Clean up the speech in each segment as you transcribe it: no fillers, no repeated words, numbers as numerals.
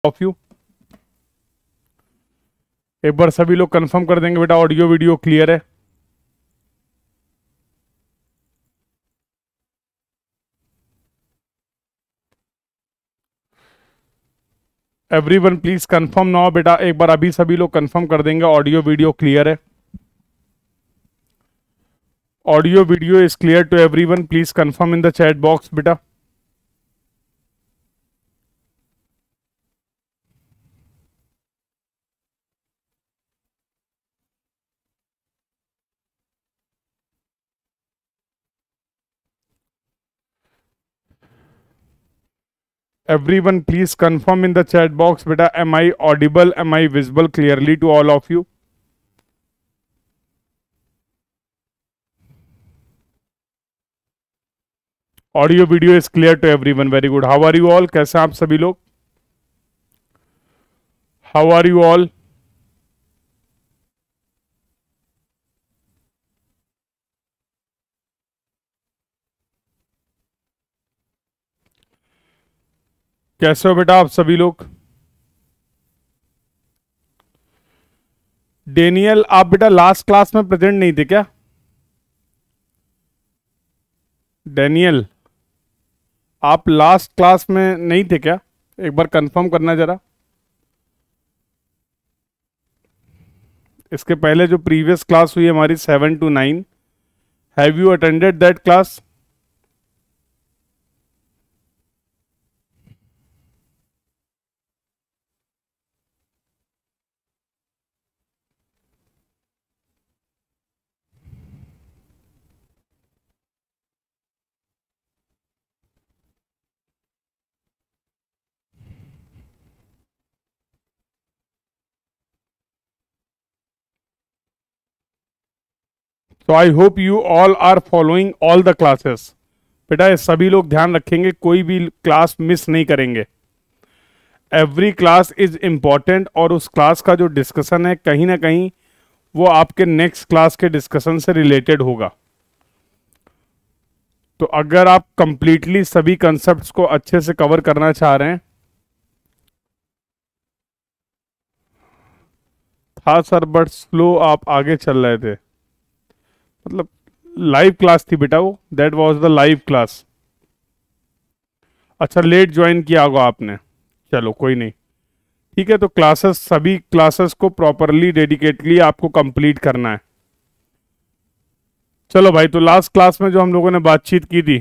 Of you. एक बार सभी लोग कंफर्म कर देंगे बेटा ऑडियो वीडियो क्लियर है। एवरीवन प्लीज कंफर्म नाउ बेटा, एक बार अभी सभी लोग कंफर्म कर देंगे ऑडियो वीडियो क्लियर है। Audio video is clear to everyone, please confirm in the chat box बेटा। Everyone please confirm in the chat box beta, am I audible, am I visible clearly to all of you? Audio video is clear to everyone, very good. How are you all? कैसे हैं आप सभी लोग? How are you all? कैसे हो बेटा आप सभी लोग? डेनियल, आप बेटा लास्ट क्लास में प्रेजेंट नहीं थे क्या? डेनियल, आप लास्ट क्लास में नहीं थे क्या? एक बार कंफर्म करना जरा। इसके पहले जो प्रीवियस क्लास हुई हमारी 7 to 9, have you attended that class? So I hope you all are following all the classes. बेटा ये सभी लोग ध्यान रखेंगे, कोई भी क्लास मिस नहीं करेंगे। एवरी क्लास इज इम्पॉर्टेंट और उस क्लास का जो डिस्कशन है कहीं ना कहीं वो आपके नेक्स्ट क्लास के डिस्कशन से रिलेटेड होगा। तो अगर आप कंप्लीटली सभी कंसेप्ट्स को अच्छे से कवर करना चाह रहे हैं, था सर बट स्लो आप आगे चल रहे थे, मतलब लाइव क्लास थी बेटा वो, that was the live class. अच्छा लेट ज्वाइन किया होगा आपने, चलो कोई नहीं, ठीक है। तो क्लासेस, सभी क्लासेस को प्रॉपरली डेडिकेटली आपको कंप्लीट करना है। चलो भाई, तो लास्ट क्लास में जो हम लोगों ने बातचीत की थी,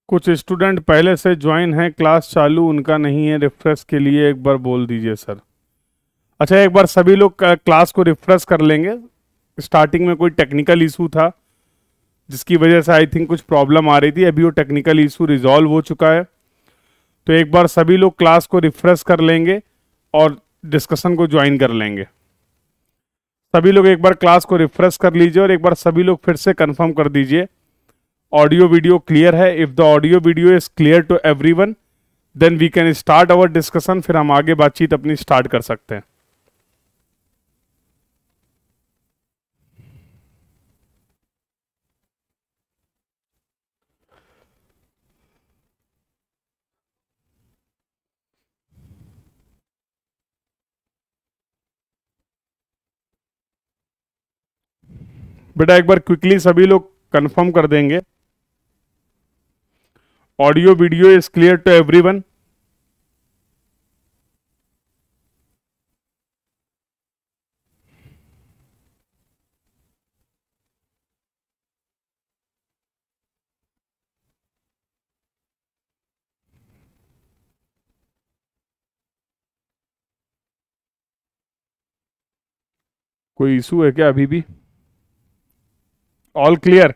कुछ स्टूडेंट पहले से ज्वाइन है, क्लास चालू उनका नहीं है, रिफ्रेश के लिए एक बार बोल दीजिए सर। अच्छा एक बार सभी लोग क्लास को रिफ्रेश कर लेंगे। स्टार्टिंग में कोई टेक्निकल इशू था जिसकी वजह से आई थिंक कुछ प्रॉब्लम आ रही थी, अभी वो टेक्निकल इशू रिजॉल्व हो चुका है। तो एक बार सभी लोग क्लास को रिफ्रेश कर लेंगे और डिस्कशन को ज्वाइन कर लेंगे। सभी लोग एक बार क्लास को रिफ्रेश कर लीजिए और एक बार सभी लोग फिर से कंफर्म कर दीजिए ऑडियो वीडियो क्लियर है। If the audio video is clear to everyone then we can start our discussion, फिर हम आगे बातचीत अपनी स्टार्ट कर सकते हैं। बेटा एक बार क्विकली सभी लोग कंफर्म कर देंगे audio video is clear to everyone. कोई इशू है क्या अभी भी? All clear,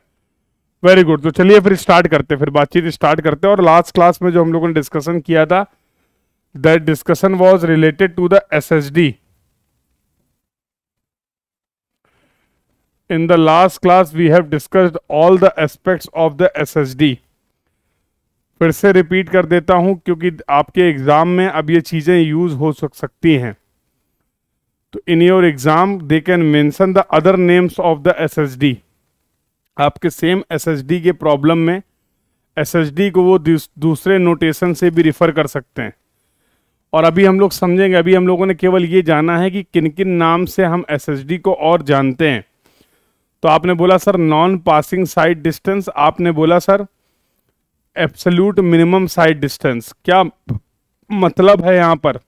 very good. तो चलिए फिर स्टार्ट करते, फिर बातचीत स्टार्ट करते हैं। और लास्ट क्लास में जो हम लोगों ने डिस्कशन किया था, that discussion was related to the SSD. In the last class we have discussed all the aspects of the SSD. फिर से रिपीट कर देता हूं क्योंकि आपके एग्जाम में अब ये चीजें यूज हो सकती हैं। तो in your exam they can mention the other names of the SSD. आपके सेम एसएसडी के प्रॉब्लम में एसएसडी को वो दूसरे नोटेशन से भी रिफर कर सकते हैं। और अभी हम लोग समझेंगे, अभी हम लोगों ने केवल ये जाना है कि किन किन नाम से हम एसएसडी को और जानते हैं। तो आपने बोला sir non passing sight distance, आपने बोला sir absolute minimum sight distance. क्या मतलब है यहाँ पर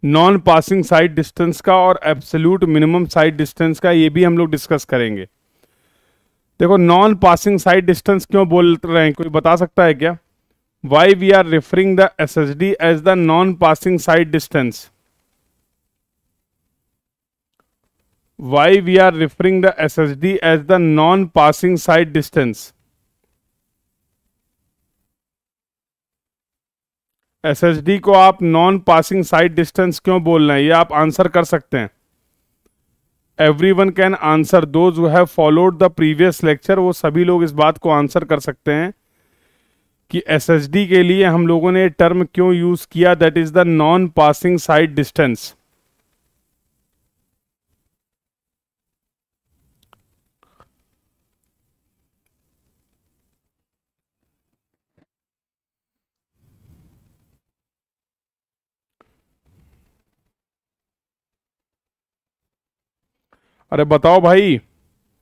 नॉन पासिंग साइड डिस्टेंस का और एब्सोल्यूट मिनिमम साइड डिस्टेंस का, ये भी हम लोग डिस्कस करेंगे। देखो नॉन पासिंग साइड डिस्टेंस क्यों बोल रहे हैं, कोई बता सकता है क्या? Why we are referring the SSD as the non passing sight distance? Why we are referring the SSD as the non-passing side distance? SSD को आप नॉन पासिंग साइड डिस्टेंस क्यों बोल रहे हैं, ये आप आंसर कर सकते हैं। Everyone can answer, those who have followed the previous lecture, वो सभी लोग इस बात को आंसर कर सकते हैं कि SSD के लिए हम लोगों ने टर्म क्यों यूज किया, that is the non passing sight distance. अरे बताओ भाई,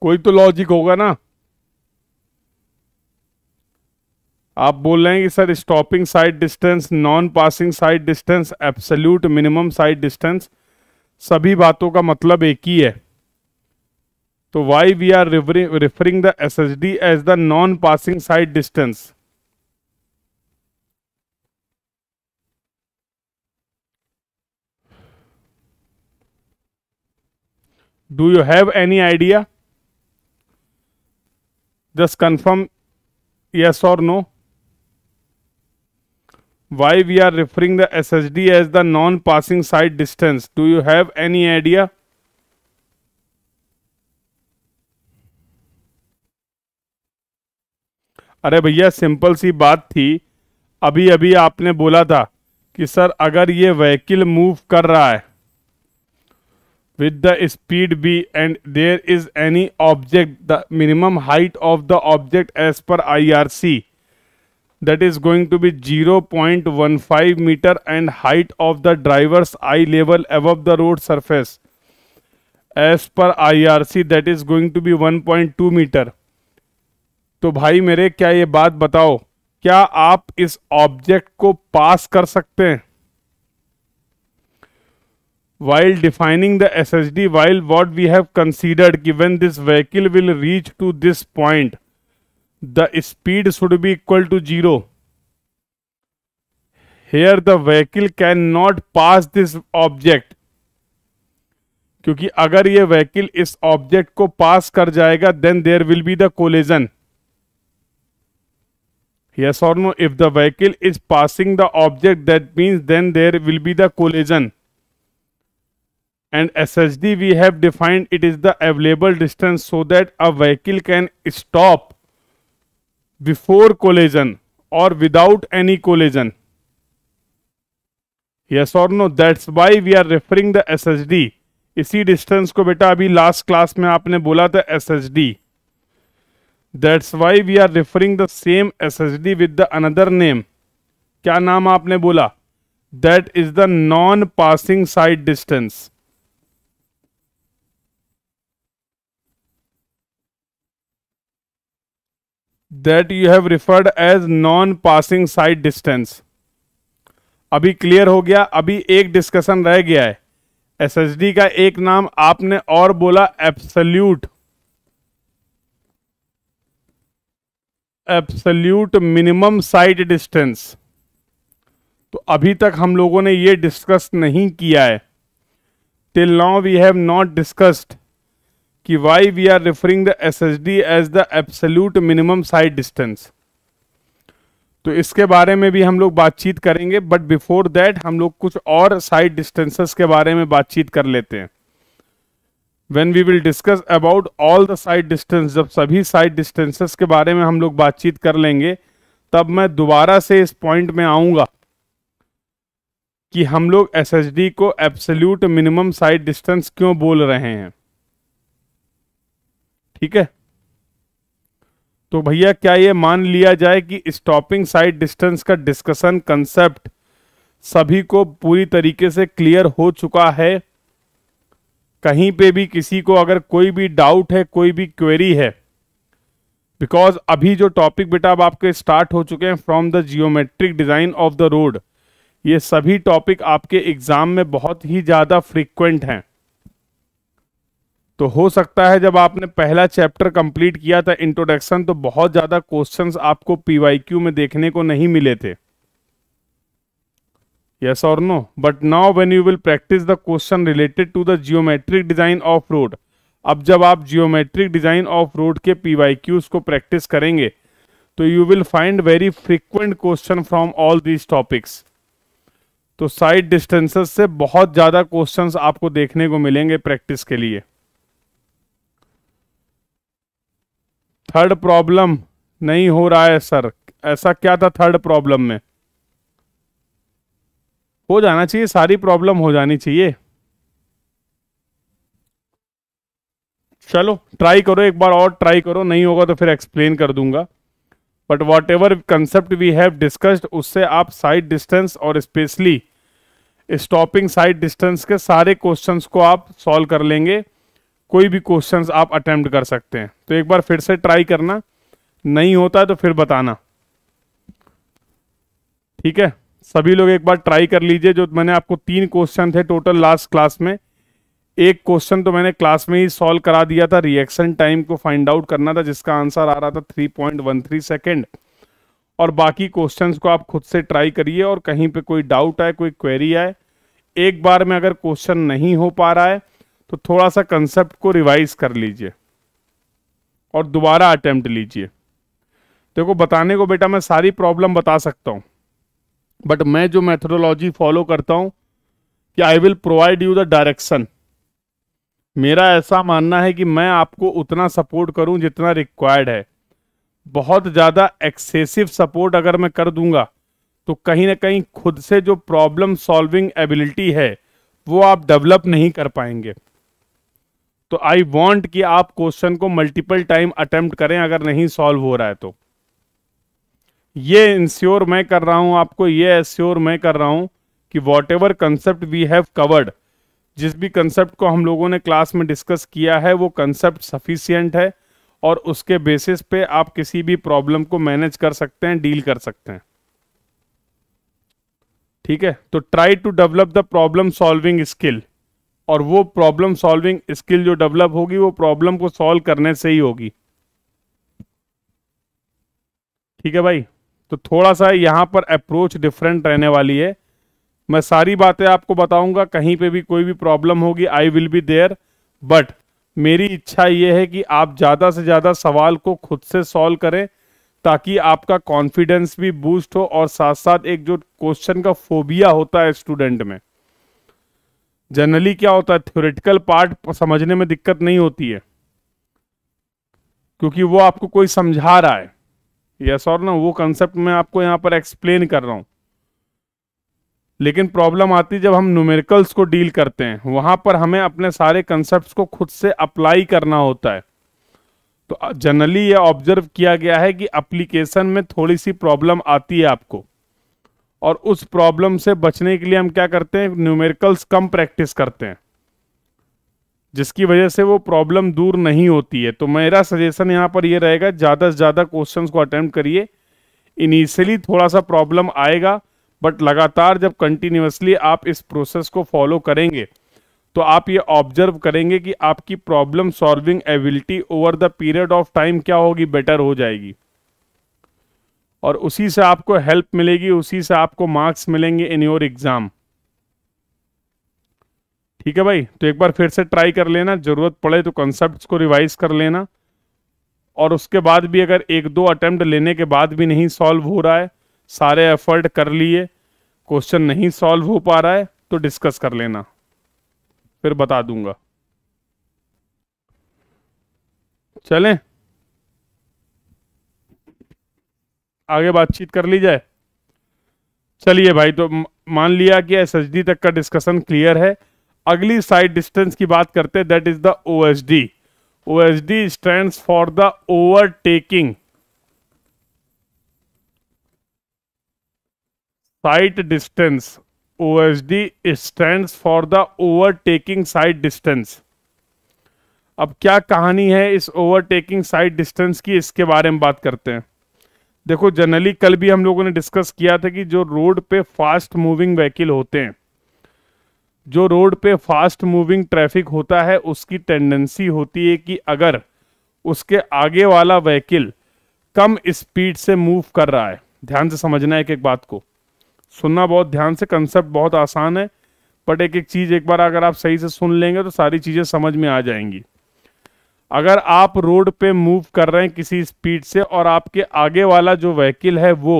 कोई तो लॉजिक होगा ना। आप बोल रहे हैं कि sir stopping sight distance, non passing sight distance, absolute minimum sight distance, सभी बातों का मतलब एक ही है। तो why we are referring the SSD as the non passing sight distance? Do you have any idea? Just confirm yes or no. Why we are referring the SSD as the non-passing side distance? Do you have any idea? अरे भैया simple सी बात थी, अभी अभी आपने बोला था कि सर अगर ये व्हीकल मूव कर रहा है with the speed v and there is any object, the minimum height of the object as per IRC that is going to be 0.15 meter and height of the driver's eye level above the road surface as per IRC that is going to be 1.2 meter। तो भाई मेरे क्या ये बात बताओ, क्या आप इस ऑब्जेक्ट को पास कर सकते हैं? While defining the SSD, while what we have considered कि when this vehicle will reach to this point, the speed should be equal to 0. Here the vehicle cannot pass this object, क्योंकि अगर ये vehicle इस object को pass कर जाएगा then there will be the collision. Yes or no? If the vehicle is passing the object, that means then there will be the collision. And SSD we have defined it is the available distance so that a vehicle can stop before collision or without any collision. Yes or no? That's why we are referring the SSD. इसी distance को बेटा अभी last class में आपने बोला था SSD. That's why we are referring the same SSD with the another name. क्या नाम आपने बोला? That is the non-passing side distance. That you have referred as non-passing side distance. अभी क्लियर हो गया। अभी एक डिस्कशन रह गया है, एसएसडी का एक नाम आपने और बोला एब्सोल्यूट मिनिमम साइड डिस्टेंस। तो अभी तक हम लोगों ने ये डिस्कस नहीं किया है। Till now we have not discussed कि why we are referring the SSD as the absolute minimum sight distance. तो इसके बारे में भी हम लोग बातचीत करेंगे, बट बिफोर दैट हम लोग कुछ और साइड डिस्टेंसेस के बारे में बातचीत कर लेते हैं। When we will discuss about all the sight distance, जब सभी साइड डिस्टेंसेस के बारे में हम लोग बातचीत कर लेंगे, तब मैं दोबारा से इस पॉइंट में आऊंगा कि हम लोग एसएसडी को एब्सोल्यूट मिनिमम साइड डिस्टेंस क्यों बोल रहे हैं। ठीक है, तो भैया क्या ये मान लिया जाए कि स्टॉपिंग साइड डिस्टेंस का डिस्कशन कंसेप्ट सभी को पूरी तरीके से क्लियर हो चुका है? कहीं पे भी किसी को अगर कोई भी डाउट है, कोई भी क्वेरी है? बिकॉज अभी जो टॉपिक बेटा अब आपके स्टार्ट हो चुके हैं from the geometric design of the road, ये सभी टॉपिक आपके एग्जाम में बहुत ही ज्यादा फ्रीक्वेंट हैं। तो हो सकता है जब आपने पहला चैप्टर कंप्लीट किया था इंट्रोडक्शन, तो बहुत ज्यादा क्वेश्चंस आपको पीवाईक्यू में देखने को नहीं मिले थे। यस और no? But now when you will practice the question related to the geometric design of road, अब जब आप जियोमेट्रिक डिजाइन ऑफ रोड के पीवाईक्यूज को प्रैक्टिस करेंगे तो you will find very frequent question from all these topics. तो sight distances से बहुत ज्यादा क्वेश्चंस आपको देखने को मिलेंगे प्रैक्टिस के लिए। थर्ड प्रॉब्लम नहीं हो रहा है सर, ऐसा क्या था थर्ड प्रॉब्लम में? हो जाना चाहिए, सारी प्रॉब्लम हो जानी चाहिए। चलो ट्राई करो, एक बार और ट्राई करो, नहीं होगा तो फिर एक्सप्लेन कर दूंगा। But whatever concept we have discussed, उससे आप साइड डिस्टेंस और स्पेशली स्टॉपिंग साइड डिस्टेंस के सारे क्वेश्चंस को आप सॉल्व कर लेंगे। कोई भी क्वेश्चंस आप अटेम्प्ट कर सकते हैं। तो एक बार फिर से ट्राई करना, नहीं होता है तो फिर बताना, ठीक है? सभी लोग एक बार ट्राई कर लीजिए। जो मैंने आपको 3 क्वेश्चन थे टोटल लास्ट क्लास में, एक क्वेश्चन तो मैंने क्लास में ही सॉल्व करा दिया था, रिएक्शन टाइम को फाइंड आउट करना था जिसका आंसर आ रहा था 3.13 सेकेंड। और बाकी क्वेश्चंस को आप खुद से ट्राई करिए और कहीं पे कोई डाउट आए, कोई क्वेरी आए, एक बार में अगर क्वेश्चन नहीं हो पा रहा है तो थोड़ा सा कंसेप्ट को रिवाइज कर लीजिए और दोबारा अटेम्प्ट लीजिए। देखो बताने को बेटा मैं सारी प्रॉब्लम बता सकता हूं, बट मैं जो मेथोडोलॉजी फॉलो करता हूं कि I will provide you the direction. मेरा ऐसा मानना है कि मैं आपको उतना सपोर्ट करूं जितना रिक्वायर्ड है। बहुत ज़्यादा एक्सेसिव सपोर्ट अगर मैं कर दूंगा तो कहीं ना कहीं खुद से जो प्रॉब्लम सॉल्विंग एबिलिटी है वो आप डेवलप नहीं कर पाएंगे। तो आई वांट कि आप क्वेश्चन को मल्टीपल टाइम अटेम्प्ट करें अगर नहीं सॉल्व हो रहा है तो। ये इंश्योर मैं कर रहा हूं आपको, ये एश्योर मैं कर रहा हूं कि whatever concept we have covered, जिस भी कंसेप्ट को हम लोगों ने क्लास में डिस्कस किया है वो कंसेप्ट सफिशिएंट है और उसके बेसिस पे आप किसी भी प्रॉब्लम को मैनेज कर सकते हैं, डील कर सकते हैं, ठीक है? तो try to develop the problem solving skill, और वो प्रॉब्लम सॉल्विंग स्किल जो डेवलप होगी वो प्रॉब्लम को सॉल्व करने से ही होगी, ठीक है भाई? तो थोड़ा सा यहां पर अप्रोच डिफरेंट रहने वाली है। मैं सारी बातें आपको बताऊंगा, कहीं पे भी कोई भी प्रॉब्लम होगी I will be there, but मेरी इच्छा ये है कि आप ज़्यादा से ज़्यादा सवाल को खुद से सॉल्व करें ताकि आपका कॉन्फिडेंस भी बूस्ट हो और साथ साथ एक जो क्वेश्चन का फोबिया होता है स्टूडेंट में, जनरली क्या होता है थ्योरेटिकल पार्ट समझने में दिक्कत नहीं होती है क्योंकि वो आपको कोई समझा रहा है, यस और नो, वो कंसेप्ट मैं आपको यहाँ पर एक्सप्लेन कर रहा हूँ। लेकिन प्रॉब्लम आती है जब हम न्यूमेरिकल्स को डील करते हैं, वहां पर हमें अपने सारे कंसेप्ट्स को खुद से अप्लाई करना होता है। तो जनरली ये ऑब्जर्व किया गया है कि एप्लीकेशन में थोड़ी सी प्रॉब्लम आती है आपको, और उस प्रॉब्लम से बचने के लिए हम क्या करते हैं, न्यूमेरिकल्स कम प्रैक्टिस करते हैं, जिसकी वजह से वो प्रॉब्लम दूर नहीं होती है। तो मेरा सजेशन यहाँ पर ये रहेगा, ज़्यादा से ज़्यादा क्वेश्चंस को अटेम्प्ट करिए। इनिशियली थोड़ा सा प्रॉब्लम आएगा, बट लगातार जब कंटिन्यूअसली आप इस प्रोसेस को फॉलो करेंगे तो आप ये ऑब्जर्व करेंगे कि आपकी problem solving ability over the period of time क्या होगी, बेटर हो जाएगी, और उसी से आपको हेल्प मिलेगी, उसी से आपको मार्क्स मिलेंगे इन योर एग्जाम, ठीक है भाई? तो एक बार फिर से ट्राई कर लेना, जरूरत पड़े तो कॉन्सेप्ट्स को रिवाइज कर लेना, और उसके बाद भी अगर 1-2 अटेम्प्ट लेने के बाद भी नहीं सॉल्व हो रहा है, सारे एफर्ट कर लिए, क्वेश्चन नहीं सॉल्व हो पा रहा है, तो डिस्कस कर लेना, फिर बता दूंगा। चलें आगे बातचीत कर ली जाए। चलिए भाई, तो मान लिया कि एसएसडी तक का डिस्कशन क्लियर है। अगली साइड डिस्टेंस की बात करते हैं, that is the OSD. OSD stands for the overtaking site distance, OSD stands for the overtaking site distance. अब क्या कहानी है इस ओवरटेकिंग साइट डिस्टेंस की, इसके बारे में बात करते हैं। देखो जनरली कल भी हम लोगों ने डिस्कस किया था कि जो रोड पे फास्ट मूविंग व्हीकल होते हैं, जो रोड पे फास्ट मूविंग ट्रैफिक होता है, उसकी टेंडेंसी होती है कि अगर उसके आगे वाला व्हीकल कम स्पीड से मूव कर रहा है, ध्यान से समझना है एक एक बात को, सुनना बहुत ध्यान से, कंसेप्ट बहुत आसान है, बट एक एक चीज एक बार अगर आप सही से सुन लेंगे तो सारी चीजें समझ में आ जाएंगी। अगर आप रोड पे मूव कर रहे हैं किसी स्पीड से और आपके आगे वाला जो व्हीकल है वो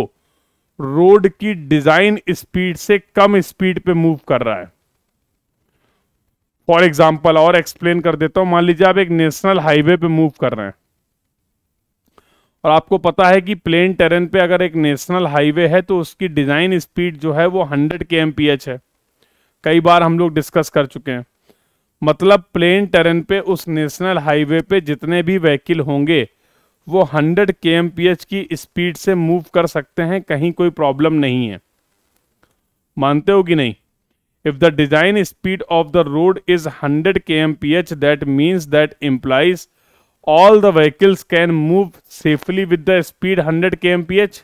रोड की डिजाइन स्पीड से कम स्पीड पे मूव कर रहा है, फॉर एग्जाम्पल और एक्सप्लेन कर देता हूं, मान लीजिए आप एक नेशनल हाईवे पे मूव कर रहे हैं और आपको पता है कि प्लेन टेरेन पे अगर एक नेशनल हाईवे है तो उसकी डिजाइन स्पीड जो है वो 100 kmph है। कई बार हम लोग डिस्कस कर चुके हैं। मतलब प्लेन टेरेन पे उस नेशनल हाईवे पे जितने भी व्हीकल होंगे वो 100 kmph की स्पीड से मूव कर सकते हैं, कहीं कोई प्रॉब्लम नहीं है। मानते हो कि नहीं? If the design speed of the road is 100 kmph, that means that implies all the vehicles can move safely with the speed 100 kmph।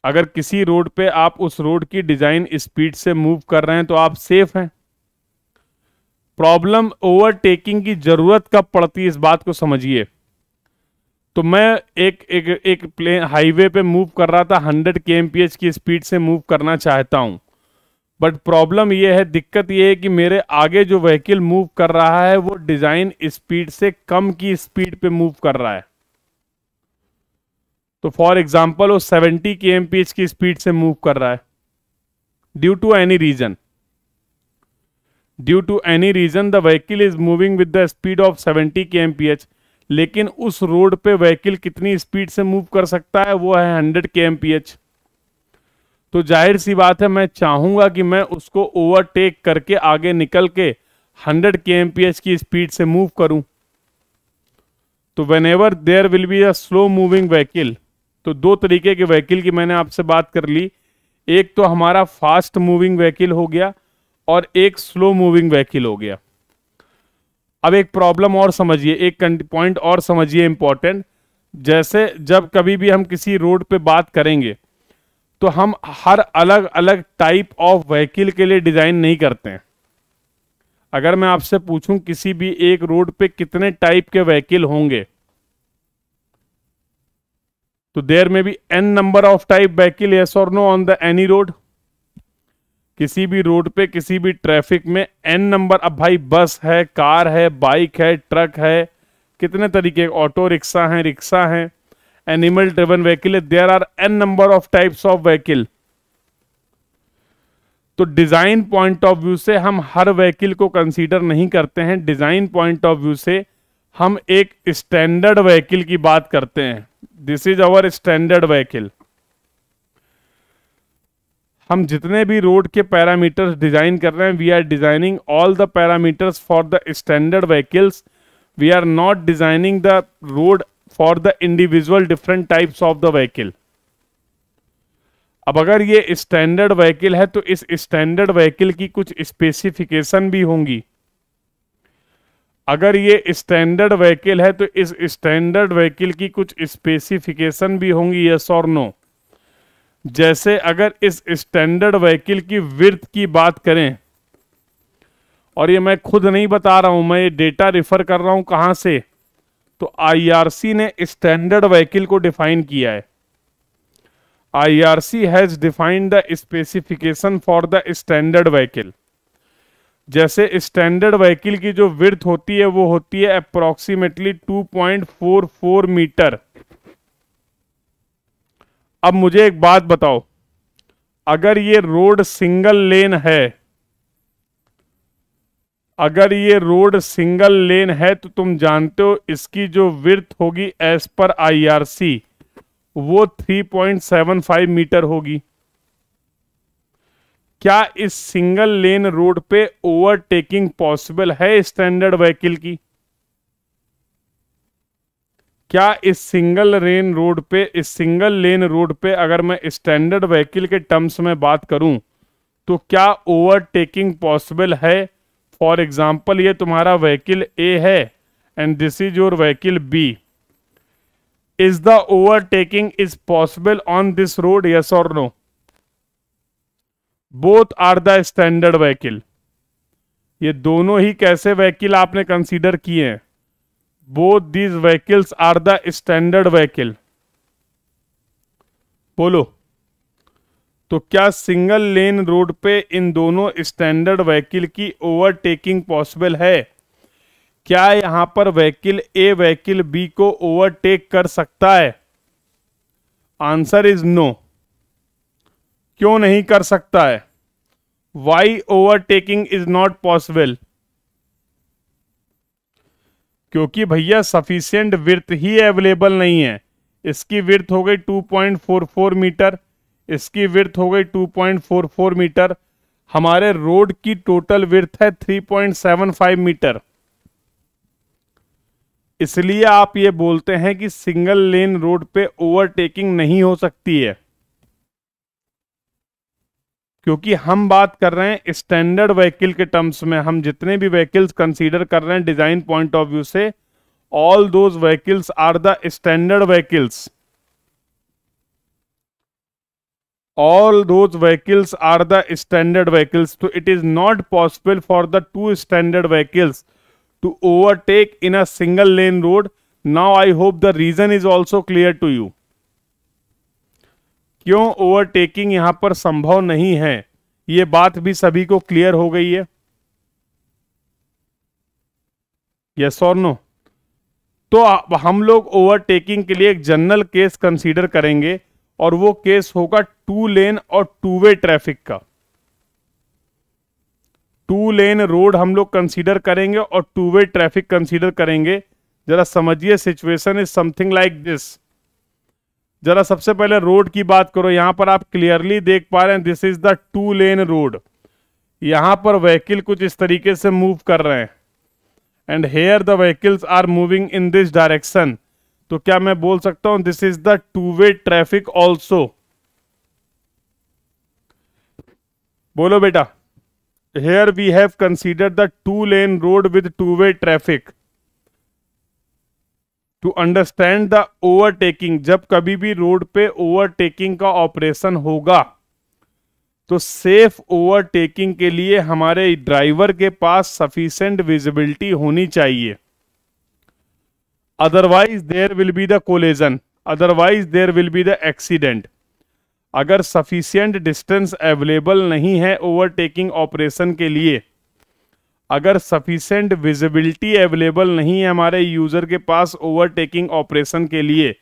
अगर किसी रोड पे आप उस रोड की डिजाइन स्पीड से मूव कर रहे हैं तो आप सेफ हैं। प्रॉब्लम ओवरटेकिंग की जरूरत कब पड़ती है, इस बात को समझिए। तो मैं एक प्लेन हाईवे पे मूव कर रहा था, 100 kmph की स्पीड से मूव करना चाहता हूं, बट प्रॉब्लम ये है, दिक्कत ये है कि मेरे आगे जो व्हीकल मूव कर रहा है वो डिजाइन स्पीड से कम की स्पीड पे मूव कर रहा है। तो फॉर एग्जांपल वो 70 kmph की स्पीड से मूव कर रहा है, due to any reason, the vehicle is moving with the speed of 70 kmph, लेकिन उस रोड पे व्हीकल कितनी स्पीड से मूव कर सकता है, वो है 100 kmph। तो जाहिर सी बात है मैं चाहूंगा कि मैं उसको ओवरटेक करके आगे निकल के 100 kmph की स्पीड से मूव करूं। तो whenever there will be a slow moving vehicle, तो दो तरीके के व्हीकल की मैंने आपसे बात कर ली, एक तो हमारा फास्ट मूविंग व्हीकल हो गया और एक स्लो मूविंग व्हीकल हो गया। अब एक प्रॉब्लम और समझिए, एक पॉइंट और समझिए इंपॉर्टेंट। जैसे जब कभी भी हम किसी रोड पे बात करेंगे तो हम हर अलग अलग टाइप ऑफ व्हीकल के लिए डिजाइन नहीं करते हैं। अगर मैं आपसे पूछूं किसी भी एक रोड पे कितने टाइप के व्हीकल होंगे, तो there may be n number of type vehicle, yes और no, on the any road. किसी भी रोड पे किसी भी ट्रैफिक में n नंबर, अब भाई बस है, कार है, बाइक है, ट्रक है, कितने तरीके, ऑटो रिक्शा है, रिक्शा है, एनिमल ड्रिवन व्हीकल है, there are n number of types of vehicle. तो डिजाइन पॉइंट ऑफ व्यू से हम हर व्हीकल को कंसीडर नहीं करते हैं, डिजाइन पॉइंट ऑफ व्यू से हम एक स्टैंडर्ड व्हीकल की बात करते हैं। This is our standard vehicle. हम जितने भी रोड के पैरामीटर्स डिजाइन कर रहे हैं, we are designing all the parameters for the standard vehicles, we are not designing the road for the individual different types of the vehicle. अब अगर ये स्टैंडर्ड व्हीकल है तो इस स्टैंडर्ड व्हीकल की कुछ स्पेसिफिकेशन भी होंगी। अगर ये स्टैंडर्ड व्हीकल है तो इस स्टैंडर्ड व्हीकल की कुछ स्पेसिफिकेशन भी होंगी, यस और नो। जैसे अगर इस स्टैंडर्ड व्हीकल की विड्थ की बात करें, और ये मैं खुद नहीं बता रहा हूं, मैं ये डेटा रिफर कर रहा हूं कहां से, तो IRC ने स्टैंडर्ड व्हीकल को डिफाइन किया है। IRC has defined the specification for the standard vehicle. जैसे स्टैंडर्ड व्हीकल की जो विड्थ होती है वो होती है अप्रोक्सीमेटली 2.44 मीटर। अब मुझे एक बात बताओ, अगर ये रोड सिंगल लेन है, अगर ये रोड सिंगल लेन है तो तुम जानते हो इसकी जो विड्थ होगी एज पर IRC वो 3.75 मीटर होगी। क्या इस सिंगल लेन रोड पे ओवरटेकिंग पॉसिबल है स्टैंडर्ड व्हीकल की? क्या इस सिंगल लेन रोड पे अगर मैं स्टैंडर्ड व्हीकल के टर्म्स में बात करूं तो क्या ओवरटेकिंग पॉसिबल है? फॉर एग्जाम्पल ये तुम्हारा व्हीकल ए है and this is your vehicle B. Is the overtaking is possible on this road, yes और no? Both are the standard vehicle. ये दोनों ही कैसे व्हीकल आपने कंसीडर किए हैं? Both these vehicles are the standard vehicle. बोलो, तो क्या सिंगल लेन रोड पे इन दोनों स्टैंडर्ड व्हीकल की ओवरटेकिंग पॉसिबल है? क्या यहां पर व्हीकल ए व्हीकल बी को ओवरटेक कर सकता है? Answer is no. क्यों नहीं कर सकता है? Why overtaking is not possible? क्योंकि भैया सफिशिएंट विड्थ ही अवेलेबल नहीं है. इसकी विड्थ हो गई 2.44 मीटर, इसकी विड्थ हो गई 2.44 मीटर. हमारे रोड की टोटल विड्थ है 3.75 मीटर. इसलिए आप ये बोलते हैं कि सिंगल लेन रोड पे ओवरटेकिंग नहीं हो सकती है, क्योंकि हम बात कर रहे हैं स्टैंडर्ड व्हीकल के टर्म्स में. हम जितने भी व्हीकल्स कंसीडर कर रहे हैं डिजाइन पॉइंट ऑफ व्यू से, all those vehicles are the standard vehicles. All those vehicles are the standard vehicles. So it is not possible for the two standard vehicles to overtake in a single lane road. Now I hope the reason is also clear to you. क्यों overtaking यहां पर संभव नहीं है, ये बात भी सभी को क्लियर हो गई है? यस और नो? तो हम लोग ओवरटेकिंग के लिए एक जनरल केस कंसीडर करेंगे और वो केस होगा टू लेन और टू वे ट्रैफिक का. टू लेन रोड हम लोग कंसीडर करेंगे और टू वे ट्रैफिक कंसीडर करेंगे. जरा समझिए, situation is something like this. जरा सबसे पहले रोड की बात करो. यहां पर आप क्लियरली देख पा रहे हैं this is the two lane road. यहां पर व्हीकल कुछ इस तरीके से मूव कर रहे हैं and here the vehicles are moving in this direction. तो क्या मैं बोल सकता हूं this is the two way traffic also? बोलो बेटा. Here we have considered the two lane road with two way traffic to understand the overtaking. जब कभी भी रोड पे ओवरटेकिंग का ऑपरेशन होगा तो सेफ ओवरटेकिंग के लिए हमारे ड्राइवर के पास सफिशिएंट विजिबिलिटी होनी चाहिए. Otherwise there will be the collision, otherwise there will be the accident. अगर सफिशिएंट डिस्टेंस अवेलेबल नहीं है ओवरटेकिंग ऑपरेशन के लिए, अगर सफिशिएंट विजिबिलिटी अवेलेबल नहीं है हमारे यूजर के पास ओवरटेकिंग ऑपरेशन के लिए,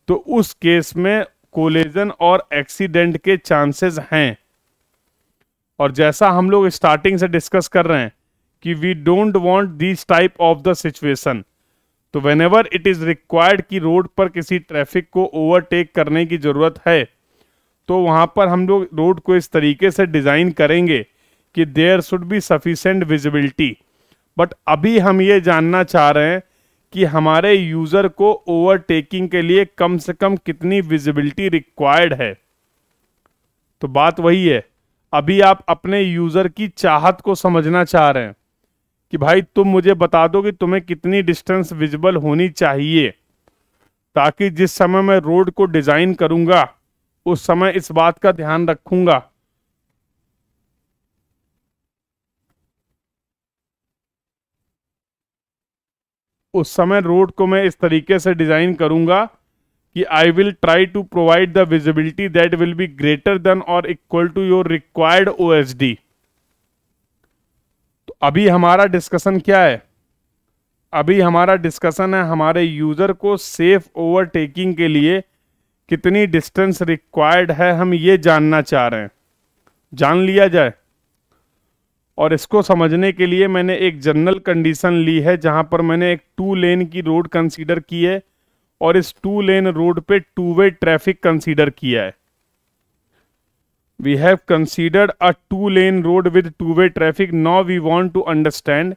तो उस केस में कोलिजन और एक्सीडेंट के चांसेस हैं. और जैसा हम लोग स्टार्टिंग से डिस्कस कर रहे हैं कि we don't want this type of the situation. तो व्हेनेवर इट इज रिक्वायर्ड कि रोड पर किसी ट्रैफिक को ओवरटेक करने की जरूरत है, तो वहां पर हम लोग रोड को इस तरीके से डिजाइन करेंगे कि there should be sufficient visibility. But अभी हम ये जानना चाह रहे हैं कि हमारे यूजर को ओवरटेकिंग के लिए कम से कम कितनी विजिबिलिटी रिक्वायर्ड है. तो बात वही है, अभी आप अपने यूजर की चाहत को समझना चाह रहे हैं कि भाई तुम मुझे बता दो कि तुम्हें कितनी डिस्टेंस विजिबल होनी चाहिए, ताकि जिस समय मैं रोड को डिजाइन करूंगा उस समय इस बात का ध्यान रखूंगा. उस समय रोड को मैं इस तरीके से डिजाइन करूंगा कि I will try to provide the visibility that will be greater than और equal to your required OSD. तो अभी हमारा डिस्कशन क्या है? अभी हमारा डिस्कशन है हमारे यूजर को सेफ ओवरटेकिंग के लिए कितनी डिस्टेंस रिक्वायर्ड है, हम ये जानना चाह रहे हैं. जान लिया जाए. और इसको समझने के लिए मैंने एक जनरल कंडीशन ली है जहां पर मैंने एक टू लेन की रोड कंसीडर की है और इस टू लेन रोड पे टू वे ट्रैफिक कंसीडर किया है. We have considered a two lane road with two way traffic. Now we want to understand,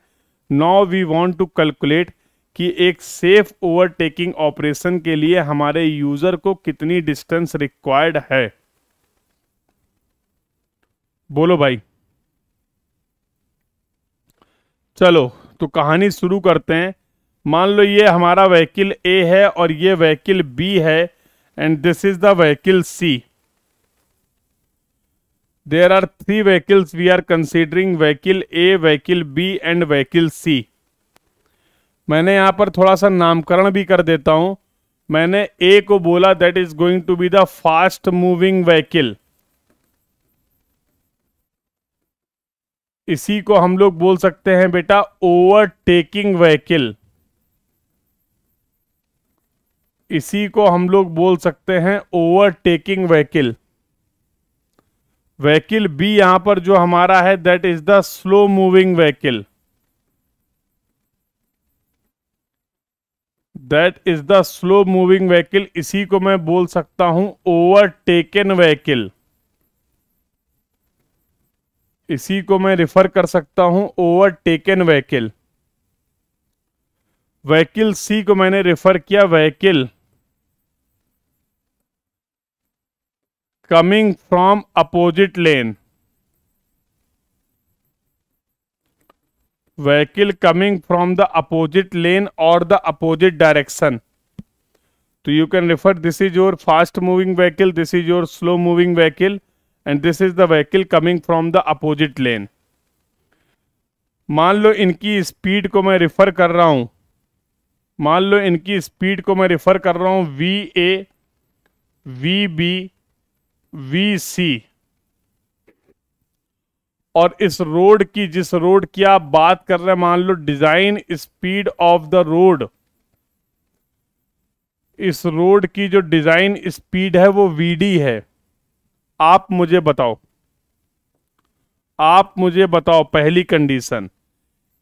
now we want to calculate कि एक सेफ ओवरटेकिंग ऑपरेशन के लिए हमारे user को कितनी डिस्टेंस रिक्वायर्ड है? बोलो भाई। चलो तो कहानी शुरू करते हैं। मान लो ये हमारा व्हीकल ए है और ये व्हीकल बी है and this is the vehicle C. There are 3 vehicles we are considering, vehicle A, vehicle B and vehicle C. मैंने यहां पर थोड़ा सा नामकरण भी कर देता हूं। मैंने ए को बोला that is going to be the fast moving vehicle. इसी को हम लोग बोल सकते हैं बेटा ओवरटेकिंग व्हीकल। इसी को हम लोग बोल सकते हैं ओवरटेकिंग व्हीकल। व्हीकल बी यहां पर जो हमारा है that is the slow moving vehicle. That is the slow moving vehicle. इसी को मैं बोल सकता हूं ओवरटेकन व्हीकल। इसी को मैं रिफर कर सकता हूं ओवरटेकन व्हीकल। व्हीकल सी को मैंने रिफर किया vehicle coming from opposite lane. Vehicle coming from the opposite lane और द अपोजिट डायरेक्शन। तो you can refer this is your fast moving vehicle, this is your slow moving vehicle and this is the vehicle coming from the opposite lane. मान लो इनकी speed को मैं refer कर रहा हूं, मान लो इनकी स्पीड को मैं रिफर कर रहा हूं V A, V B, V C. और इस रोड की, जिस रोड की आप बात कर रहे हैं, मान लो design speed of the road, इस रोड की जो डिजाइन स्पीड है वो वीडी है। आप मुझे बताओ, आप मुझे बताओ पहली condition,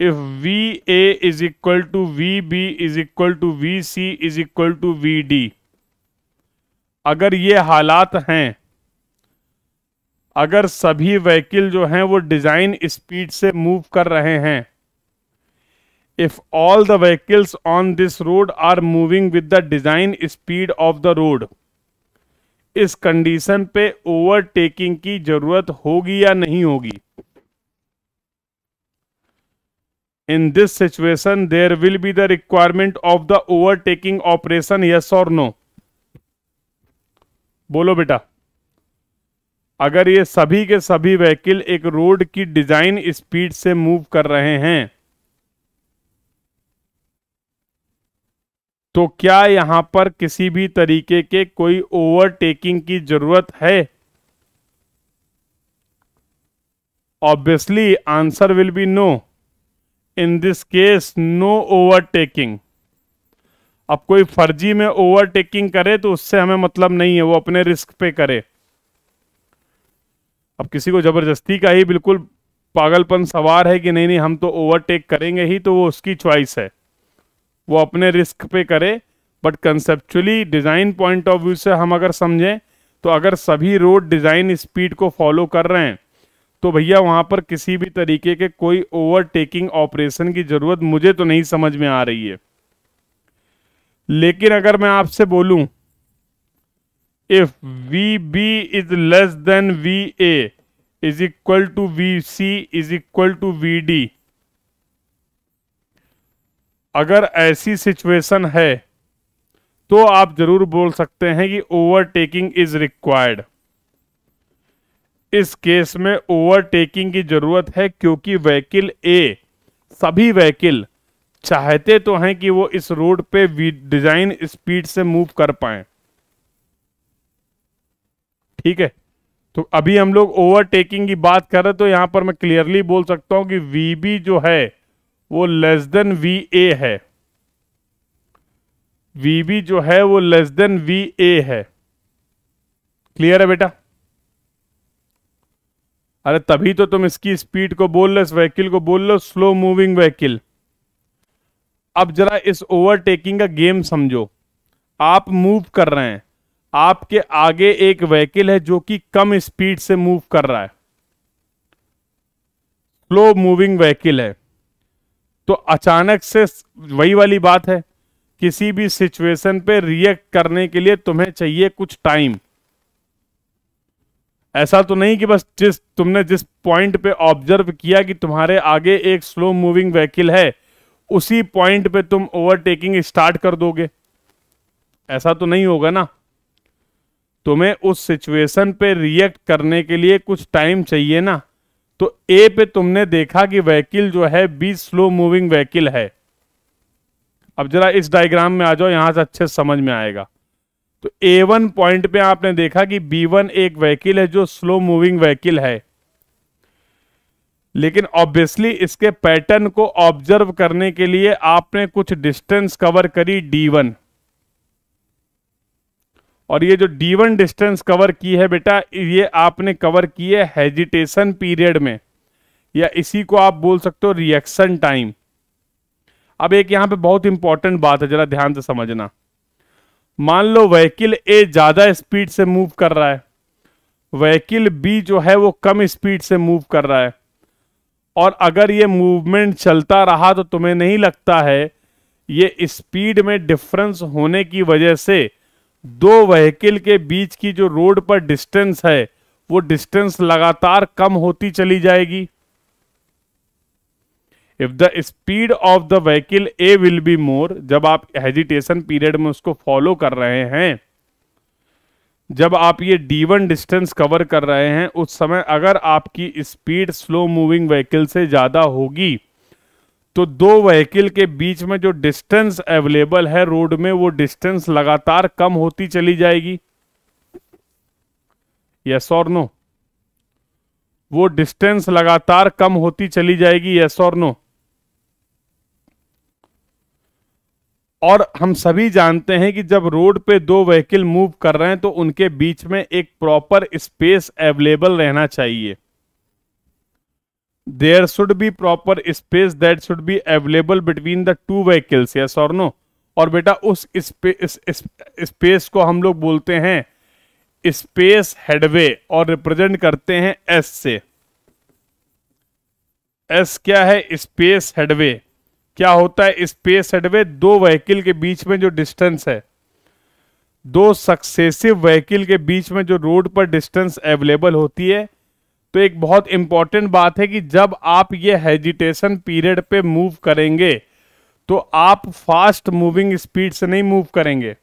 if V A is equal to V B is equal to V C is equal to V D, अगर ये हालात हैं, अगर सभी व्हीकल जो हैं वो डिजाइन स्पीड से मूव कर रहे हैं, if all the vehicles on this road are moving with the design speed of the road, इस कंडीशन पे ओवरटेकिंग की जरूरत होगी या नहीं होगी? In this situation there will be the requirement of the overtaking operation, yes और no? बोलो बेटा। अगर ये सभी के सभी व्हीकल एक रोड की डिजाइन स्पीड से मूव कर रहे हैं तो क्या यहां पर किसी भी तरीके के कोई ओवरटेकिंग की जरूरत है? Obviously answer will be no. In this case no overtaking. अब कोई फर्जी में ओवरटेकिंग करे तो उससे हमें मतलब नहीं है, वो अपने रिस्क पे करे। अब किसी को जबरदस्ती का ही बिल्कुल पागलपन सवार है कि नहीं नहीं हम तो ओवरटेक करेंगे ही, तो वो उसकी चॉइस है, वो अपने रिस्क पे करे। But conceptually design point of view से हम अगर समझें तो अगर सभी रोड डिजाइन स्पीड को फॉलो कर रहे हैं तो भैया वहां पर किसी भी तरीके के कोई ओवरटेकिंग ऑपरेशन की जरूरत मुझे तो नहीं समझ में आ रही है। लेकिन अगर मैं आपसे बोलूं if V B is less than V A is equal to V C is equal to V D, अगर ऐसी सिचुएशन है तो आप जरूर बोल सकते हैं कि ओवरटेकिंग इज रिक्वायर्ड। इस केस में ओवरटेकिंग की जरूरत है क्योंकि व्हीकल ए, सभी व्हीकल चाहते तो हैं कि वो इस रोड पे डिजाइन स्पीड से मूव कर पाएं। ठीक है, तो अभी हम लोग ओवरटेकिंग की बात कर रहे हैं तो यहां पर मैं क्लियरली बोल सकता हूं कि वी बी जो है वो लेस देन वी ए है। वी बी जो है वो लेस देन वी ए है। क्लियर है बेटा? अरे तभी तो तुम इसकी स्पीड को बोल लो, इस व्हीकल को बोल लो स्लो मूविंग व्हीकल। अब जरा इस ओवरटेकिंग का गेम समझो। आप मूव कर रहे हैं, आपके आगे एक व्हीकल है जो कि कम स्पीड से मूव कर रहा है, स्लो मूविंग व्हीकल है। तो अचानक से वही वाली बात है, किसी भी सिचुएशन पे रिएक्ट करने के लिए तुम्हें चाहिए कुछ टाइम। ऐसा तो नहीं कि बस तुमने जिस पॉइंट पे ऑब्जर्व किया कि तुम्हारे आगे एक स्लो मूविंग व्हीकल है, उसी पॉइंट पे तुम ओवरटेकिंग स्टार्ट कर दोगे, ऐसा तो नहीं होगा ना। तुम्हें उस सिचुएशन पे रिएक्ट करने के लिए कुछ टाइम चाहिए ना। तो ए पे तुमने देखा कि व्हीकल जो है बी स्लो मूविंग व्हीकल है। अब जरा इस डायग्राम में आ जाओ, यहां से अच्छे समझ में आएगा। तो A1 पॉइंट पे आपने देखा कि B1 एक व्हीकल है जो स्लो मूविंग व्हीकल है, लेकिन ऑब्वियसली इसके पैटर्न को ऑब्जर्व करने के लिए आपने कुछ डिस्टेंस कवर करी D1, और ये जो D1 डिस्टेंस कवर की है बेटा, ये आपने कवर की है हेजिटेशन पीरियड में, या इसी को आप बोल सकते हो रिएक्शन टाइम। अब एक यहां पे बहुत इंपॉर्टेंट बात है, जरा ध्यान से समझना। मान लो व्हीकल ए ज्यादा स्पीड से मूव कर रहा है, व्हीकल बी जो है वो कम स्पीड से मूव कर रहा है, और अगर ये मूवमेंट चलता रहा तो तुम्हें नहीं लगता है ये स्पीड में डिफरेंस होने की वजह से दो व्हीकल के बीच की जो रोड पर डिस्टेंस है वो डिस्टेंस लगातार कम होती चली जाएगी। If the speed of the vehicle A will be more, जब आप हेजिटेशन पीरियड में उसको फॉलो कर रहे हैं, जब आप ये D1 डिस्टेंस कवर कर रहे हैं, उस समय अगर आपकी स्पीड स्लो मूविंग व्हीकल से ज्यादा होगी तो दो व्हीकल के बीच में जो डिस्टेंस अवेलेबल है रोड में, वो डिस्टेंस लगातार कम होती चली जाएगी। यस और नो? वो डिस्टेंस लगातार कम होती चली जाएगी, यस और नो? और हम सभी जानते हैं कि जब रोड पे दो व्हीकल मूव कर रहे हैं तो उनके बीच में एक प्रॉपर स्पेस अवेलेबल रहना चाहिए। There should be proper space that should be available between the two vehicles, yes और नो? और बेटा उस स्पेस को हम लोग बोलते हैं स्पेस हेडवे, और रिप्रेजेंट करते हैं एस से। एस क्या है? Space headway. क्या होता है स्पेस हेडवे? दो व्हीकल के बीच में जो डिस्टेंस है, दो सक्सेसिव व्हीकल के बीच में जो रोड पर डिस्टेंस अवेलेबल होती है। तो एक बहुत इंपॉर्टेंट बात है कि जब आप ये हेजिटेशन पीरियड पे मूव करेंगे तो आप फास्ट मूविंग स्पीड से नहीं मूव करेंगे।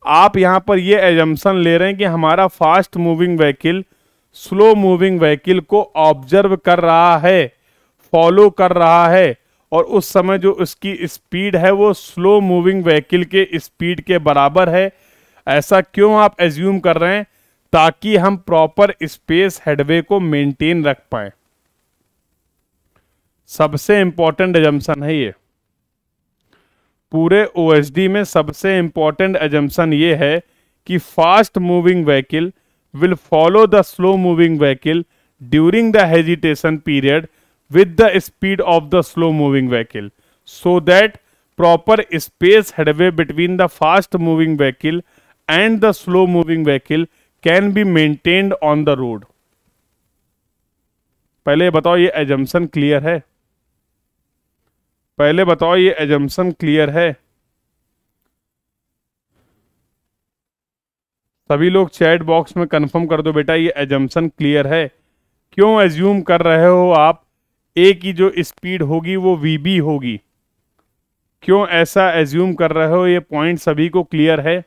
आप यहां पर ये एजम्पशन ले रहे हैं कि हमारा fast moving vehicle slow moving vehicle को ऑब्जर्व कर रहा है, फॉलो कर रहा है, और उस समय जो उसकी स्पीड है वो स्लो मूविंग व्हीकल के स्पीड के बराबर है। ऐसा क्यों आप एज्यूम कर रहे हैं? ताकि हम प्रॉपर स्पेस हेडवे को मेंटेन रख पाए। सबसे इंपॉर्टेंट एजम्पशन है ये, पूरे ओएसडी में सबसे इंपॉर्टेंट एजम्पशन ये है कि fast moving vehicle will follow the slow moving vehicle during the hesitation period with the speed of the slow moving vehicle, so that proper space headway between the fast moving vehicle and the slow moving vehicle can be maintained on the road. पहले बताओ ये assumption clear है? पहले बताओ ये assumption clear है? सभी लोग चैट बॉक्स में कंफर्म कर दो बेटा ये assumption क्लियर है। क्यों एज्यूम कर रहे हो आप ए की जो स्पीड होगी वो वीबी होगी? क्यों ऐसा एज्यूम कर रहे हो? ये पॉइंट सभी को क्लियर है?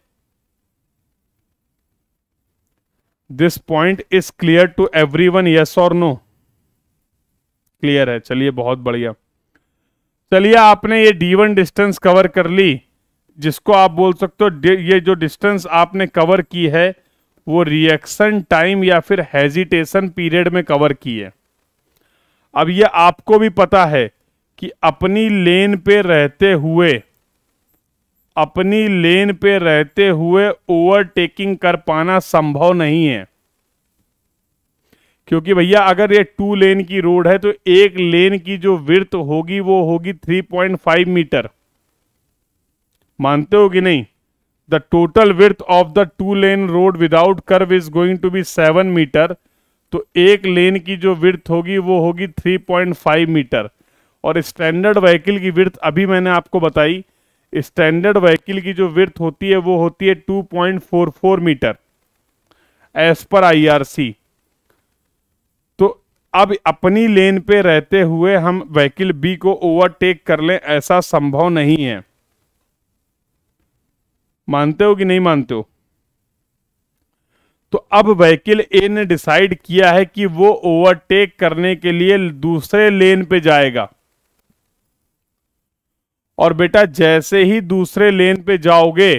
This point is clear to everyone, yes और नो? क्लियर है, चलिए बहुत बढ़िया। चलिए आपने ये D1 डिस्टेंस कवर कर ली, जिसको आप बोल सकते हो ये जो डिस्टेंस आपने कवर की है वो रिएक्शन टाइम या फिर हेजिटेशन पीरियड में कवर की है। अब ये आपको भी पता है कि अपनी लेन पे रहते हुए ओवरटेकिंग कर पाना संभव नहीं है, क्योंकि भैया अगर ये 2 लेन की रोड है तो एक लेन की जो विड्थ होगी वो होगी 3.5 मीटर। मानते हो कि नहीं? The total width of the 2 lane road without curve is going to be 7 metre. तो एक लेन की जो विड्थ होगी वो होगी 3.5 मीटर, और स्टैंडर्ड व्हीकल की विड्थ अभी मैंने आपको बताई, स्टैंडर्ड व्हीकल की जो विड्थ होती है वो होती है 2.44 मीटर एज पर आईआरसी। तो अब अपनी लेन पे रहते हुए हम व्हीकल बी को ओवरटेक कर लें, ऐसा संभव नहीं है। मानते हो कि नहीं मानते हो? तो अब व्हीकल ए ने डिसाइड किया है कि वो ओवरटेक करने के लिए दूसरे लेन पे जाएगा, और बेटा जैसे ही दूसरे लेन पे जाओगे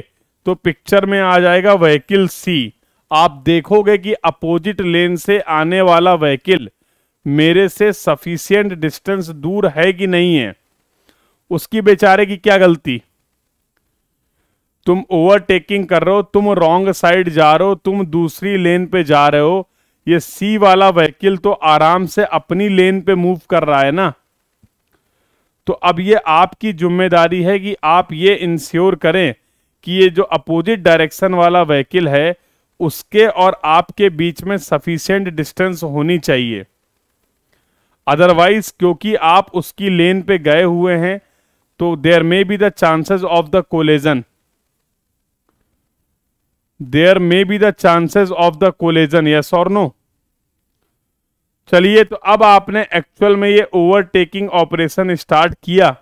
तो पिक्चर में आ जाएगा व्हीकल सी। आप देखोगे कि अपोजिट लेन से आने वाला व्हीकल मेरे से सफिशिएंट डिस्टेंस दूर है कि नहीं है। उसकी बेचारे की क्या गलती? तुम ओवरटेकिंग कर रहे हो, तुम रॉन्ग साइड जा रहे हो, तुम दूसरी लेन पे जा रहे हो, ये सी वाला व्हीकल तो आराम से अपनी लेन पे मूव कर रहा है ना। तो अब ये आपकी जिम्मेदारी है कि आप ये इंश्योर करें कि ये जो अपोजिट डायरेक्शन वाला व्हीकल है उसके और आपके बीच में सफिशिएंट डिस्टेंस होनी चाहिए। अदरवाइज क्योंकि आप उसकी लेन पे गए हुए हैं तो there may be the chances of the collision, there may be the chances of the collision, yes और नो। चलिए, तो अब आपने एक्चुअल में ये ओवरटेकिंग ऑपरेशन स्टार्ट किया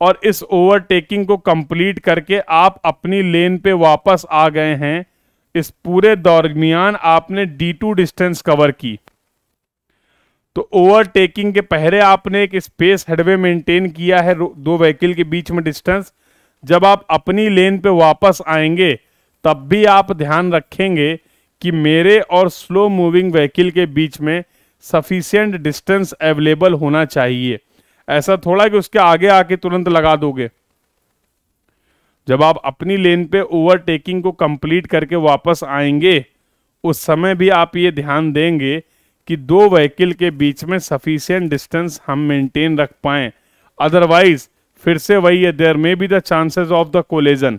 और इस ओवरटेकिंग को कंप्लीट करके आप अपनी लेन पे वापस आ गए हैं। इस पूरे दरमियान आपने D2 डिस्टेंस कवर की। तो ओवरटेकिंग के पहले आपने एक स्पेस हेडवे मेंटेन किया है दो व्हीकल के बीच में डिस्टेंस। जब आप अपनी लेन पे वापस आएंगे तब भी आप ध्यान रखेंगे कि मेरे और स्लो मूविंग व्हीकल के बीच में सफिशिएंट डिस्टेंस अवेलेबल होना चाहिए। ऐसा थोड़ा कि उसके आगे आके तुरंत लगा दोगे। जब आप अपनी लेन पे ओवरटेकिंग को कंप्लीट करके वापस आएंगे उस समय भी आप ये ध्यान देंगे कि दो व्हीकल के बीच में सफिशिएंट डिस्टेंस हम मेंटेन रख पाएं। अदरवाइज फिर से वही है, there may be the chances of the collision.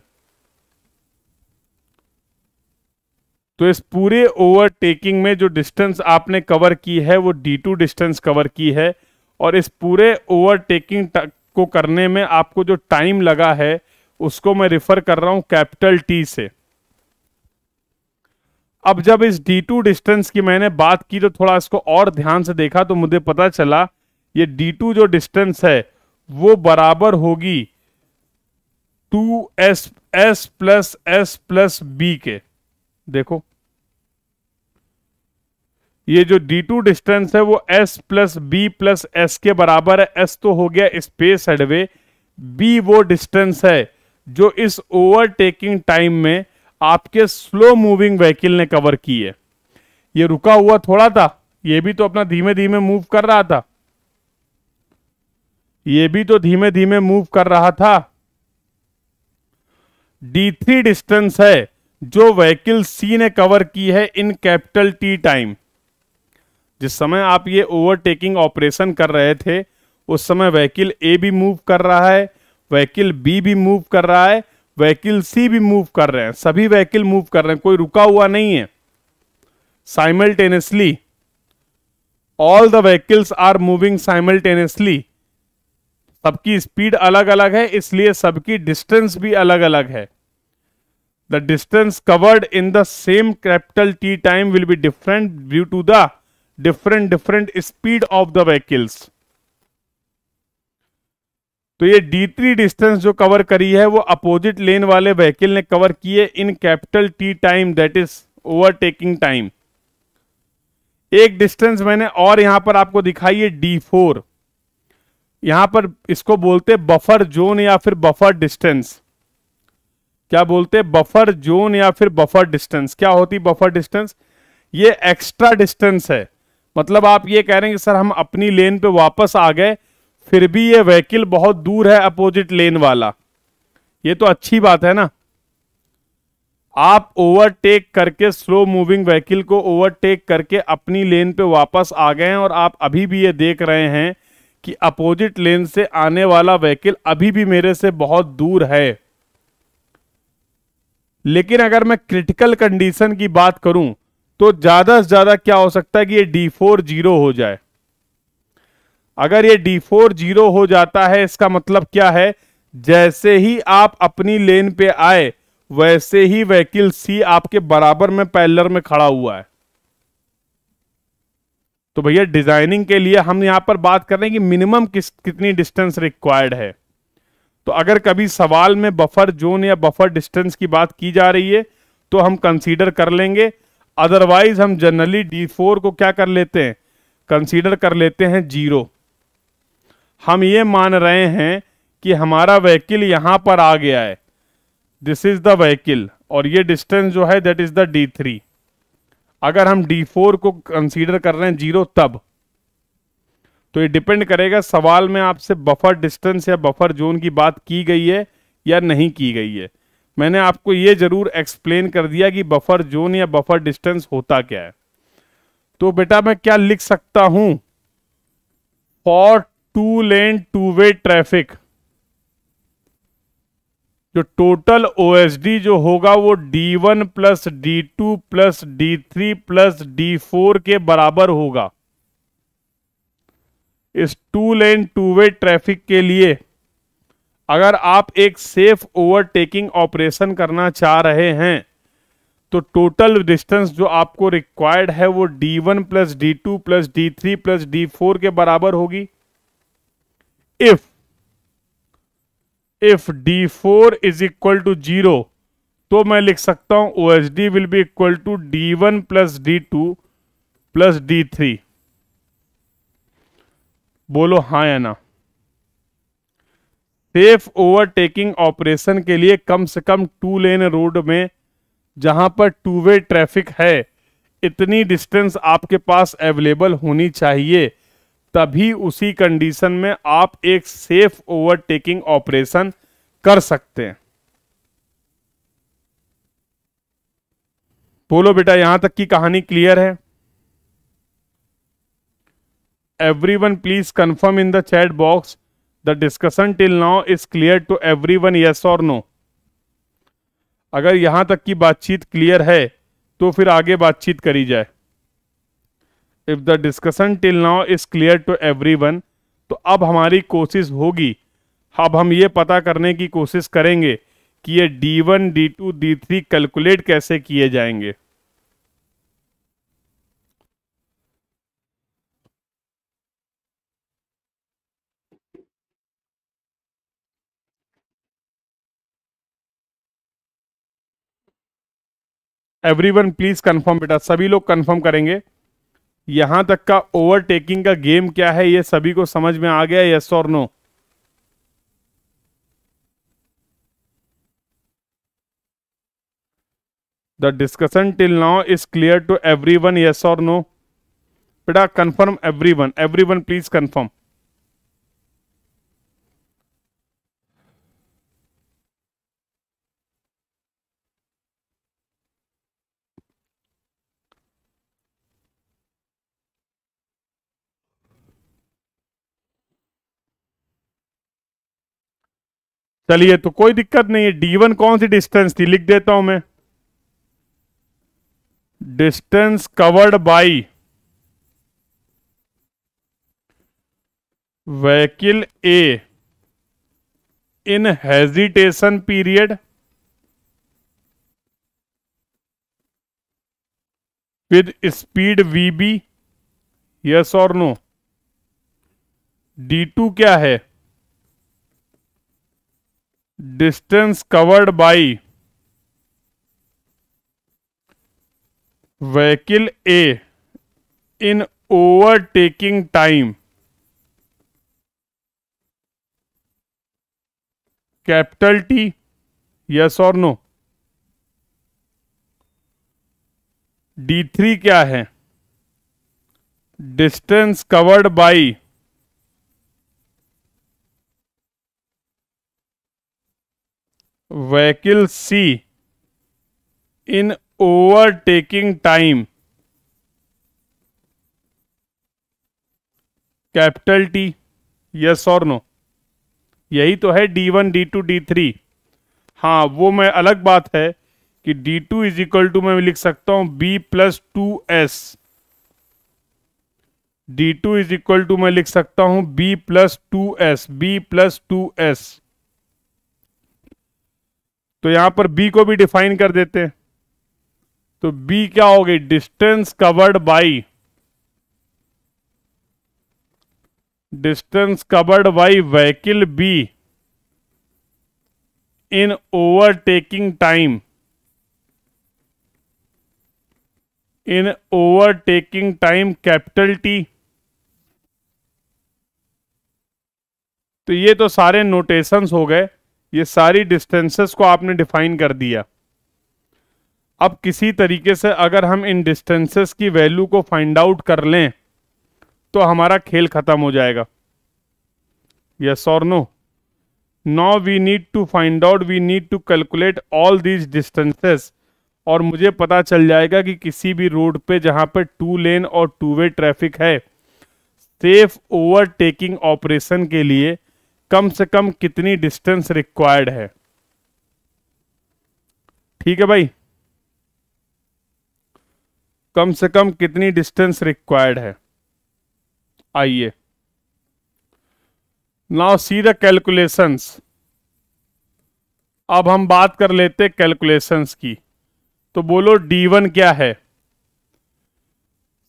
तो इस पूरे ओवरटेकिंग में जो डिस्टेंस आपने कवर की है वो D2 डिस्टेंस कवर की है, और इस पूरे ओवरटेकिंग को करने में आपको जो टाइम लगा है उसको मैं रिफर कर रहा हूं कैपिटल T से। अब जब इस D2 डिस्टेंस की मैंने बात की तो थोड़ा इसको और ध्यान से देखा तो मुझे पता चला ये D2 जो डिस्टेंस है वो बराबर होगी 2S प्लस B के। देखो ये जो D2 डिस्टेंस है वो S plus B plus S के बराबर है। S तो हो गया स्पेस हेडवे, B वो डिस्टेंस है जो इस ओवरटेकिंग टाइम में आपके स्लो मूविंग व्हीकल ने कवर की है। ये रुका हुआ थोड़ा था, ये भी तो अपना धीमे धीमे मूव कर रहा था, ये भी तो धीमे धीमे मूव कर रहा था। D3 डिस्टेंस है जो व्हीकल C ने कवर की है इन कैपिटल T टाइम। जिस समय आप ये ओवरटेकिंग ऑपरेशन कर रहे थे उस समय व्हीकल A भी मूव कर रहा है, व्हीकल B भी मूव कर रहा है, व्हीकल C भी मूव कर रहे हैं, सभी व्हीकल मूव कर रहे हैं, कोई रुका हुआ नहीं है। Simultaneously all the vehicles are moving simultaneously. सबकी स्पीड अलग अलग है इसलिए सबकी डिस्टेंस भी अलग अलग है। The distance covered in the same capital T time will be different due to the different speed of the vehicles. तो ये D3 डिस्टेंस जो कवर करी है वो अपोजिट लेन वाले व्हीकल ने कवर की है in capital T time, that is overtaking time. एक डिस्टेंस मैंने और यहां पर आपको दिखाई है D4। यहां पर इसको बोलते बफर जोन या फिर बफर डिस्टेंस। क्या बोलते? बफर जोन या फिर बफर डिस्टेंस। क्या होती बफर डिस्टेंस? ये एक्स्ट्रा डिस्टेंस है। मतलब आप ये कह रहे हैं कि सर हम अपनी लेन पे वापस आ गए फिर भी ये व्हीकल बहुत दूर है अपोजिट लेन वाला। ये तो अच्छी बात है ना। आप ओवरटेक करके स्लो मूविंग व्हीकल को ओवरटेक करके अपनी लेन पे वापस आ गए हैं और आप अभी भी ये देख रहे हैं कि अपोजिट लेन से आने वाला व्हीकल अभी भी मेरे से बहुत दूर है। लेकिन अगर मैं क्रिटिकल कंडीशन की बात करूं तो ज्यादा से ज्यादा क्या हो सकता है कि ये D4 0 हो जाए। अगर ये D4 0 हो जाता है, इसका मतलब क्या है, जैसे ही आप अपनी लेन पे आए वैसे ही व्हीकल C आपके बराबर में पैरेलल में खड़ा हुआ है। तो भैया डिजाइनिंग के लिए हम यहां पर बात कर रहे हैं कि मिनिमम कितनी डिस्टेंस रिक्वायर्ड है। तो अगर कभी सवाल में बफर जोन या बफर डिस्टेंस की बात की जा रही है तो हम कंसीडर कर लेंगे, अदरवाइज हम जनरली D4 को क्या कर लेते हैं, कंसीडर कर लेते हैं 0। हम ये मान रहे हैं कि हमारा व्हीकल यहां पर आ गया है, दिस इज द व्हीकल, और ये डिस्टेंस जो है दैट इज द D3। अगर हम D4 को कंसीडर कर रहे हैं 0 तब, तो ये डिपेंड करेगा सवाल में आपसे बफर डिस्टेंस या बफर जोन की बात की गई है या नहीं की गई है। मैंने आपको ये जरूर एक्सप्लेन कर दिया कि बफर जोन या बफर डिस्टेंस होता क्या है। तो बेटा मैं क्या लिख सकता हूं, फॉर 2 लेन 2 वे ट्रैफिक जो टोटल OSD जो होगा वो D1 plus D2 plus D3 plus D4 के बराबर होगा। इस 2 लेन 2 वे ट्रैफिक के लिए अगर आप एक सेफ ओवरटेकिंग ऑपरेशन करना चाह रहे हैं तो टोटल डिस्टेंस जो आपको रिक्वायर्ड है वो D1 plus D2 plus D3 plus D4 के बराबर होगी। If D4 is equal to 0 तो मैं लिख सकता हूं OSD will be equal to D1 plus D2 plus D3। बोलो हाँ या ना। सेफ ओवरटेकिंग ऑपरेशन के लिए कम से कम 2 लेन रोड में जहां पर 2 वे ट्रैफिक है इतनी डिस्टेंस आपके पास अवेलेबल होनी चाहिए, तभी उसी कंडीशन में आप एक सेफ ओवरटेकिंग ऑपरेशन कर सकते हैं। बोलो बेटा यहां तक की कहानी क्लियर है? Everyone please confirm in the chat box the discussion till now is clear to everyone, yes or no। अगर यहां तक की बातचीत क्लियर है तो फिर आगे बातचीत करी जाए। If the discussion till now is clear to everyone, तो अब हमारी कोशिश होगी, अब हम ये पता करने की कोशिश करेंगे कि ये D1 D2 D3 कैलकुलेट कैसे किए जाएंगे। एवरीवन प्लीज कंफर्म बेटा, सभी लोग कंफर्म करेंगे। यहां तक का ओवरटेकिंग का गेम क्या है ये सभी को समझ में आ गया, यस और no? The discussion till now is clear to everyone, yes और नो? बेटा confirm everyone, everyone please confirm. चलिए तो कोई दिक्कत नहीं है। D1 कौन सी डिस्टेंस थी, लिख देता हूं मैं, distance covered by vehicle A in hesitation period with speed VB, yes और नो? D2 क्या है, distance covered by vehicle A in overtaking time, capital T, yes और नो? D3 क्या है, distance covered by vehicle C in overtaking time, capital T, yes और no? यही तो है D1 D2 D3। हाँ वो मैं अलग बात है कि D2 इज इक्वल टू मैं लिख सकता हूं B plus 2S, D2 is equal to मैं लिख सकता हूं B+2S, B+2S। तो यहां पर B को भी डिफाइन कर देते हैं। तो B क्या हो गई? Distance covered by, distance covered by vehicle B in overtaking time, in overtaking time capital T। तो ये तो सारे नोटेशंस हो गए, ये सारी डिस्टेंसेस को आपने डिफाइन कर दिया। अब किसी तरीके से अगर हम इन डिस्टेंसेस की वैल्यू को फाइंड आउट कर लें तो हमारा खेल खत्म हो जाएगा। यस और no? Now we need to find out, we need to calculate all these distances, और मुझे पता चल जाएगा कि किसी भी रोड पे जहां पे 2 लेन और 2 वे ट्रैफिक है, सेफ ओवरटेकिंग ऑपरेशन के लिए कम से कम कितनी डिस्टेंस रिक्वायर्ड है। ठीक है भाई, कम से कम कितनी डिस्टेंस रिक्वायर्ड है। आइए नाउ सी द कैलकुलेशंस। अब हम बात कर लेते हैं कैलकुलेशंस की। तो बोलो D1 क्या है?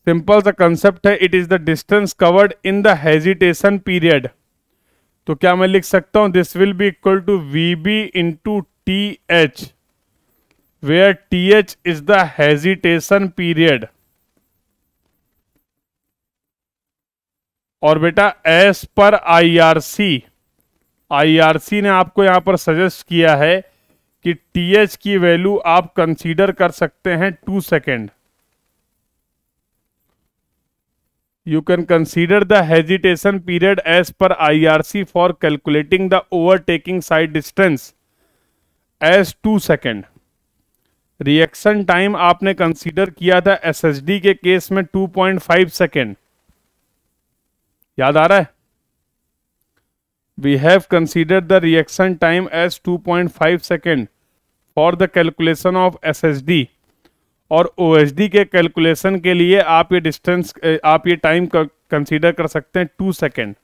सिंपल सा कंसेप्ट है, it is the distance covered in the hesitation period. तो क्या मैं लिख सकता हूं this will be equal to VB into TH, where TH is the hesitation period. और बेटा एस पर IRC ने आपको यहां पर सजेस्ट किया है कि TH की वैल्यू आप कंसीडर कर सकते हैं 2 second. You can consider the hesitation period as per IRC for calculating the overtaking side distance as 2 second. Reaction time आपने कंसीडर किया था SSD के केस में 2.5 सेकेंड। याद आ रहा है? We have considered the reaction time as 2.5 second for the calculation of SSD, और OSD के कैलकुलेशन के लिए आप ये डिस्टेंस, आप ये टाइम कंसीडर कर सकते हैं 2 सेकेंड।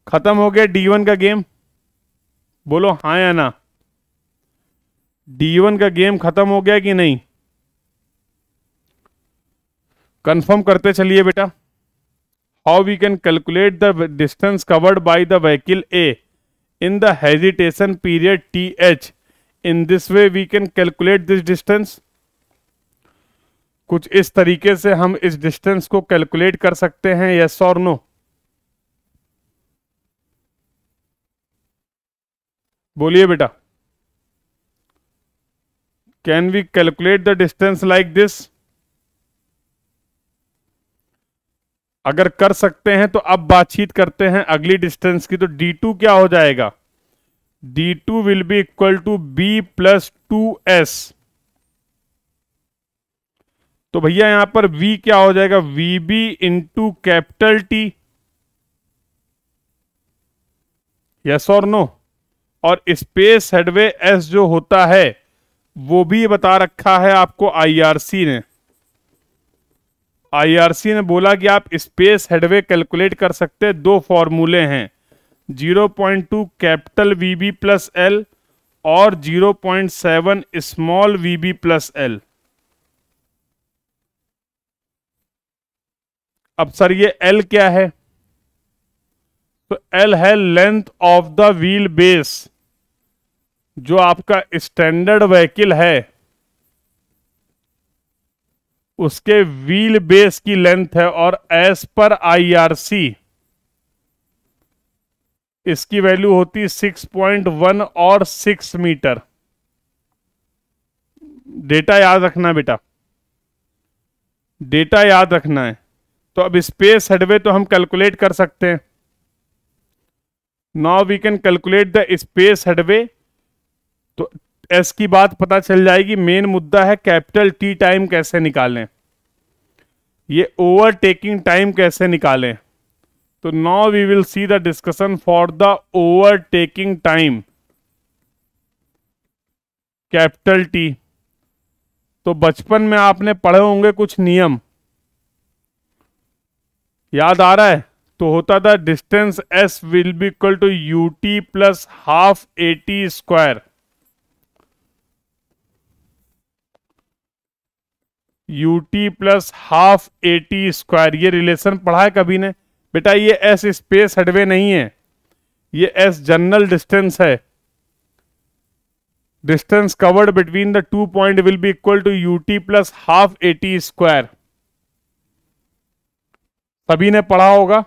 खत्म हो गया D1 का गेम। बोलो हाँ या ना? D1 का गेम खत्म हो गया कि नहीं? कंफर्म करते चलिए बेटा। How we can calculate the distance covered by the vehicle A in the hesitation period TH? In this way we can calculate this distance। कुछ इस तरीके से हम इस डिस्टेंस को कैलकुलेट कर सकते हैं, यस और नो? बोलिए बेटा, can we calculate the distance like this? अगर कर सकते हैं तो अब बातचीत करते हैं अगली डिस्टेंस की। तो D2 क्या हो जाएगा? D2 will be equal to B+2S। तो भैया यहां पर V क्या हो जाएगा? VB into capital T। Yes और नो? और स्पेस हेडवे S जो होता है वो भी बता रखा है आपको IRC ने। IRC ने बोला कि आप स्पेस हेडवे कैलकुलेट कर सकते हैं। 2 फॉर्मूले हैं, 0.2 कैपिटल VB प्लस L और 0.7 स्मॉल VB प्लस L। अब सर ये L क्या है? तो L है length of the wheel base. जो आपका स्टैंडर्ड व्हीकल है उसके व्हील बेस की लेंथ है, और एज पर IRC इसकी वैल्यू होती 6.1 और 6 मीटर। डेटा याद रखना बेटा, डेटा याद रखना है। तो अब स्पेस हेडवे तो हम कैलकुलेट कर सकते हैं। Now we can calculate the space headway. तो एस की बात पता चल जाएगी। मेन मुद्दा है कैपिटल T टाइम कैसे निकालें, ये ओवरटेकिंग टाइम कैसे निकालें। तो now we will see the discussion for the overtaking time capital T। तो बचपन में आपने पढ़े होंगे कुछ नियम। याद आ रहा है? तो होता था distance s will be equal to ut plus half at square. ut plus half at square, ये रिलेशन पढ़ा है कभी ने? बेटा ये s स्पेस हटवे नहीं है, ये s जनरल डिस्टेंस है। Distance covered between the 2 point will be equal to ut plus half at square. सभी ने पढ़ा होगा,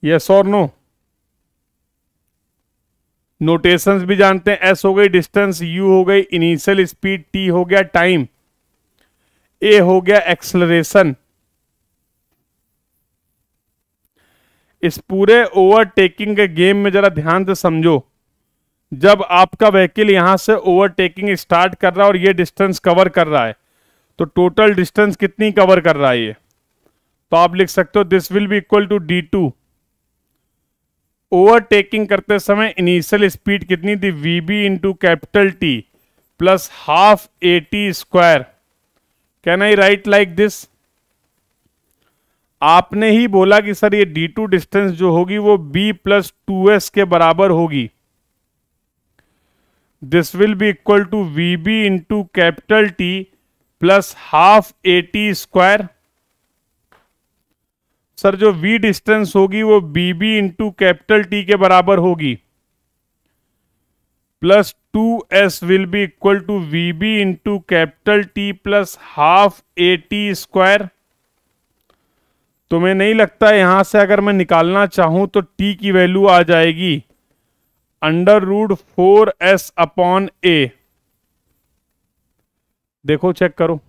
यस और नो? नोटेशंस भी जानते हैं, s हो गई डिस्टेंस, u हो गई इनिशियल स्पीड, t हो गया टाइम, a हो गया एक्सलरेशन। इस पूरे ओवरटेकिंग के गेम में जरा ध्यान से समझो, जब आपका व्हीकल यहां से ओवरटेकिंग स्टार्ट कर रहा है और ये डिस्टेंस कवर कर रहा है, तो टोटल डिस्टेंस कितनी कवर कर रहा है ये? तो आप लिख सकते हो this will be equal to d2। Overtaking करते समय इनिशियल स्पीड कितनी थी? vb into capital T plus half at square. Can I write like this? आपने ही बोला कि सर ये d2 डिस्टेंस जो होगी वो b प्लस 2s के बराबर होगी। This will be equal to vb into capital T plus half at square. Sir जो v डिस्टेंस होगी वो bb इंटू कैपिटल T के बराबर होगी, plus 2s will be equal to vb into capital T plus half at square. तुम्हें नहीं लगता यहां से अगर मैं निकालना चाहूं तो t की वैल्यू आ जाएगी √4s अपॉन a। देखो चेक करो।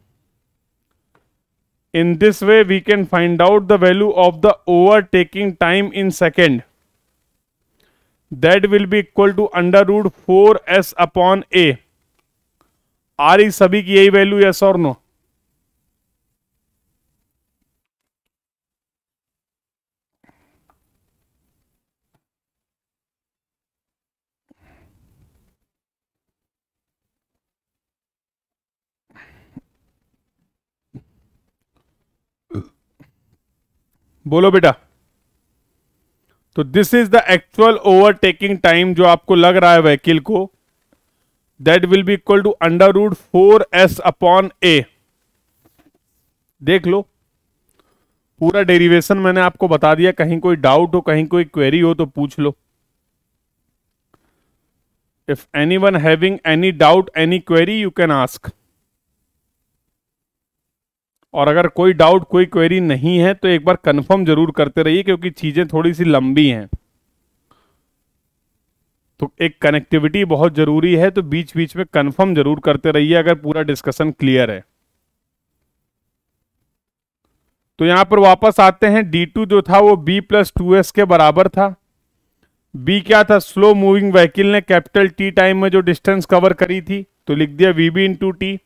In this way we can find out the value of the overtaking time in second. That will be equal to √4s upon a। आ रही सभी की यही वैल्यू, यस और नो? बोलो बेटा। तो this is the actual overtaking time जो आपको लग रहा है व्हीकल को, that will be equal to √4s upon a। देख लो पूरा डेरिवेशन मैंने आपको बता दिया, कहीं कोई डाउट हो, कहीं कोई क्वेरी हो तो पूछ लो। If anyone having any doubt, any query, you can ask. और अगर कोई डाउट, कोई क्वेरी नहीं है तो एक बार कंफर्म जरूर करते रहिए, क्योंकि चीजें थोड़ी सी लंबी हैं, तो एक कनेक्टिविटी बहुत जरूरी है, तो बीच बीच में कंफर्म जरूर करते रहिए अगर पूरा डिस्कशन क्लियर है। तो यहां पर वापस आते हैं, d2 जो था वो b प्लस 2s के बराबर था। b क्या था? स्लो मूविंग व्हीकल ने कैपिटल T टाइम में जो डिस्टेंस कवर करी थी, तो लिख दिया vb into T.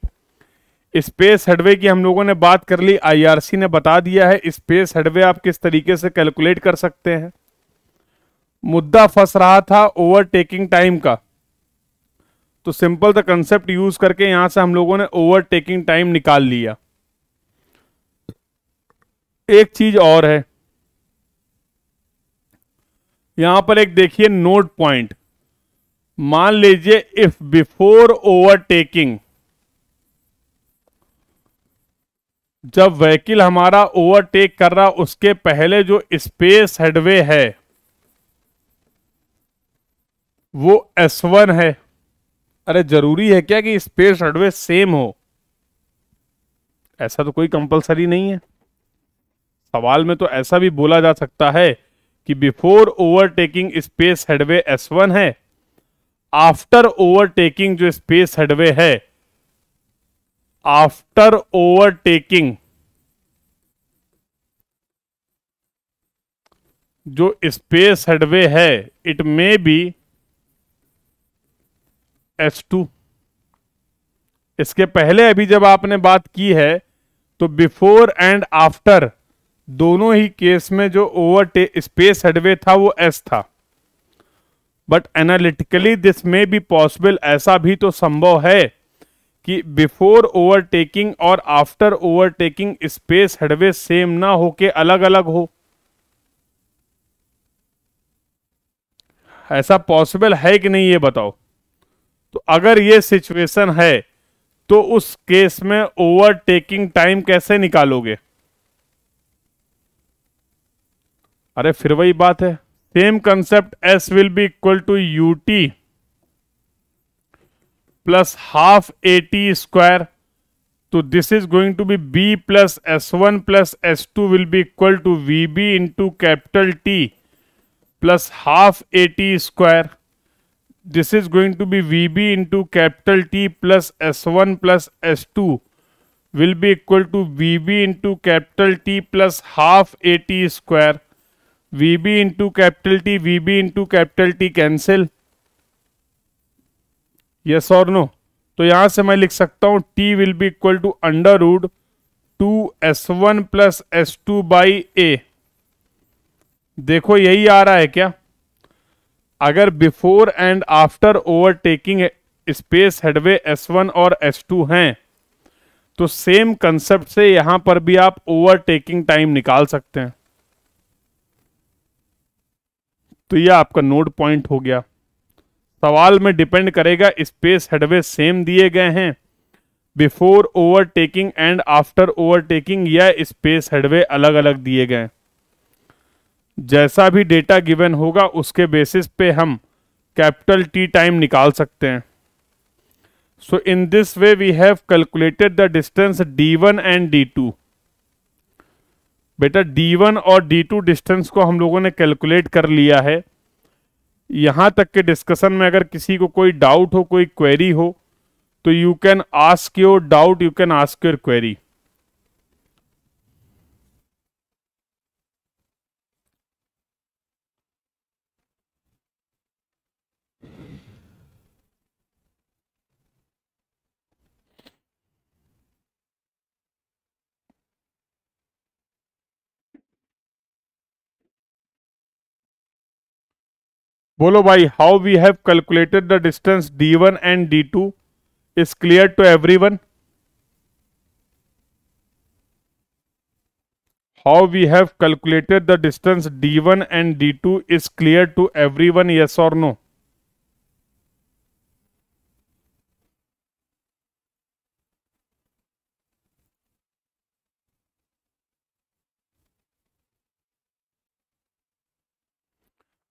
Space headway की हम लोगों ने बात कर ली, IRC ने बता दिया है स्पेस हेडवे आप किस तरीके से कैलकुलेट कर सकते हैं। मुद्दा फंस रहा था ओवरटेकिंग टाइम का, तो सिंपल द कंसेप्ट यूज करके यहां से हम लोगों ने ओवरटेकिंग टाइम निकाल लिया। एक चीज और है, यहां पर एक देखिए नोट पॉइंट। मान लीजिए इफ बिफोर ओवरटेकिंग, जब व्हीकल हमारा ओवरटेक कर रहा उसके पहले जो स्पेस हेडवे है वो S1 है। अरे जरूरी है क्या कि स्पेस हेडवे सेम हो? ऐसा तो कोई कंपलसरी नहीं है। सवाल में तो ऐसा भी बोला जा सकता है कि before overtaking space headway S1 है, आफ्टर ओवरटेकिंग जो स्पेस हेडवे है, आफ्टर ओवरटेकिंग जो स्पेस हेडवे है, इट मे बी S2। इसके पहले अभी जब आपने बात की है तो बिफोर एंड आफ्टर दोनों ही केस में जो स्पेस हेडवे था वो S था। बट एनालिटिकली दिस में बी पॉसिबल, ऐसा भी तो संभव है कि बिफोर ओवरटेकिंग और after overtaking space headway same ना हो के अलग अलग हो। ऐसा पॉसिबल है कि नहीं ये बताओ। तो अगर ये सिचुएशन है तो उस केस में ओवरटेकिंग टाइम कैसे निकालोगे? अरे फिर वही बात है, same concept, S will be equal to U T plus half A T square. तो this is going to be B plus S one plus S two will be equal to V B into capital T plus half A T square. This is going to be VB into capital T plus S1 plus S2 will be equal to VB into capital T plus half AT square. VB into capital T, VB into capital T cancel. Yes or no? तो यहां से मैं लिख सकता हूं T will be equal to under root 2 S1 plus S2 by A। देखो यही आ रहा है क्या? अगर before and after overtaking space headway S1 और S2 हैं तो सेम कंसेप्ट से यहां पर भी आप ओवरटेकिंग टाइम निकाल सकते हैं। तो यह आपका नोड पॉइंट हो गया। सवाल में डिपेंड करेगा, स्पेस हेडवे सेम दिए गए हैं before overtaking and after overtaking, या स्पेस हेडवे अलग अलग दिए गए। जैसा भी डेटा गिवन होगा उसके बेसिस पे हम कैपिटल टी टाइम निकाल सकते हैं। So in this way we have calculated the distance D1 and D2। बेटा D1 और D2 डिस्टेंस को हम लोगों ने कैलकुलेट कर लिया है। यहां तक के डिस्कशन में अगर किसी को कोई डाउट हो, कोई क्वेरी हो, तो you can ask your doubt, you can ask your query. बोलो भाई, how we have calculated the distance D1 and D2 is clear to everyone? How we have calculated the distance D1 and D2 is clear to everyone, yes और no?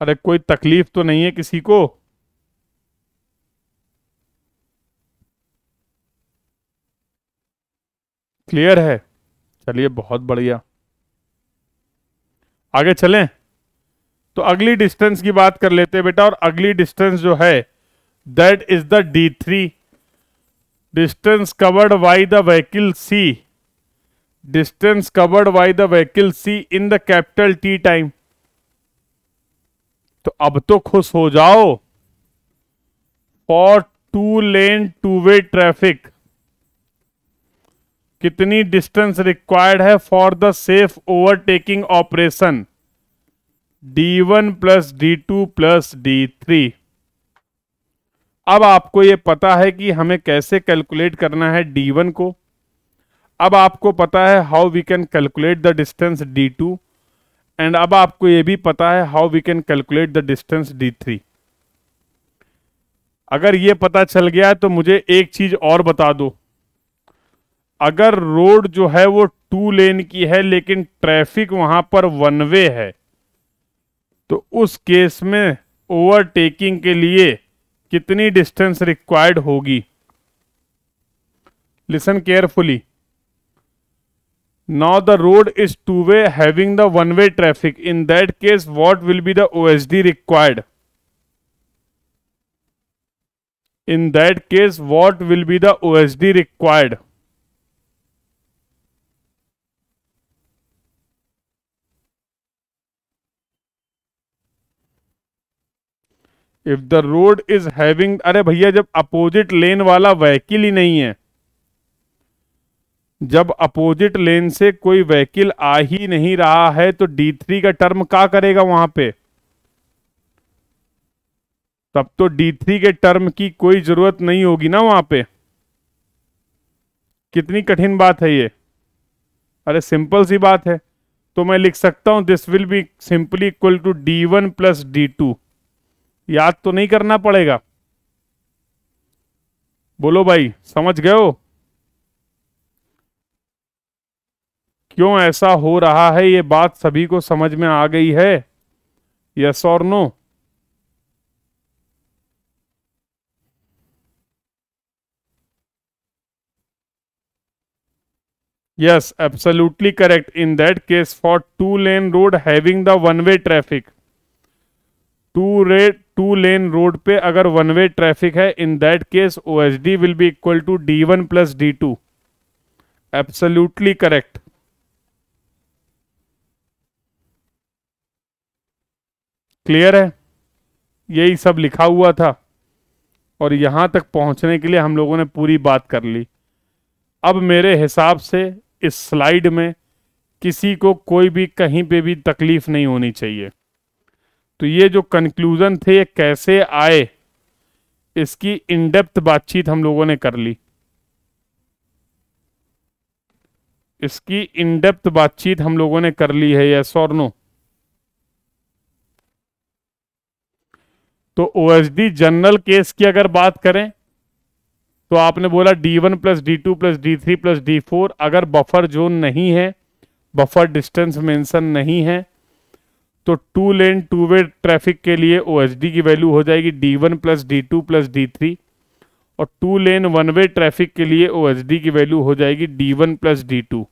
अरे कोई तकलीफ तो नहीं है किसी को? क्लियर है? चलिए बहुत बढ़िया, आगे चलें। तो अगली डिस्टेंस की बात कर लेते हैं बेटा, और अगली डिस्टेंस जो है that is the D3 distance covered by the vehicle C, distance covered by the vehicle C in the capital T time. तो अब तो खुश हो जाओ, फॉर 2 लेन 2 वे ट्रैफिक कितनी डिस्टेंस रिक्वायर्ड है for the safe overtaking operation? D1 plus D2 plus D3। अब आपको यह पता है कि हमें कैसे कैलकुलेट करना है D1 को। अब आपको पता है how we can calculate the distance D2, and अब आपको यह भी पता है how we can calculate the distance D3। अगर ये पता चल गया तो मुझे एक चीज और बता दो, अगर रोड जो है वो 2 लेन की है लेकिन ट्रैफिक वहां पर 1 वे है, तो उस केस में ओवरटेकिंग के लिए कितनी डिस्टेंस रिक्वायर्ड होगी? Listen carefully. Now the road is 2 way having the 1 way traffic. In that case, what will be the OSD required? In that case, what will be the OSD required? If the road is having, अरे भैया जब opposite लेन वाला vehicle ही नहीं है, जब opposite लेन से कोई vehicle आ ही नहीं रहा है, तो D3 का टर्म क्या करेगा वहां पे? तब तो D3 के टर्म की कोई जरूरत नहीं होगी ना वहां पे। कितनी कठिन बात है ये? अरे सिंपल सी बात है। तो मैं लिख सकता हूं this will be simply equal to D1 plus D2। याद तो नहीं करना पड़ेगा। बोलो भाई, समझ गए हो क्यों ऐसा हो रहा है? ये बात सभी को समझ में आ गई है? यस और no? Yes, absolutely correct. In that case, for two-lane road having the one-way traffic, two lane road पे अगर वन वे ट्रैफिक है, in that case OSD will be equal to D1 plus D2। Absolutely correct. Clear है? यही सब लिखा हुआ था और यहां तक पहुंचने के लिए हम लोगों ने पूरी बात कर ली। अब मेरे हिसाब से इस स्लाइड में किसी को कोई भी कहीं पे भी तकलीफ नहीं होनी चाहिए। तो ये जो कंक्लूजन थे ये कैसे आए, इसकी इन डेप्थ बातचीत हम लोगों ने कर ली। इसकी इन डेप्थ बातचीत हम लोगों ने कर ली है, यस और नो? तो OSD जनरल केस की अगर बात करें तो आपने बोला D1 plus D2 plus D3 plus D4। अगर बफर जोन नहीं है, बफर डिस्टेंस मेंशन नहीं है, तो to lane two way traffic के लिए OSD की वैल्यू हो जाएगी D1 plus D2 plus D3 और two lane one way traffic के लिए OSD की वैल्यू हो जाएगी D1 plus D2।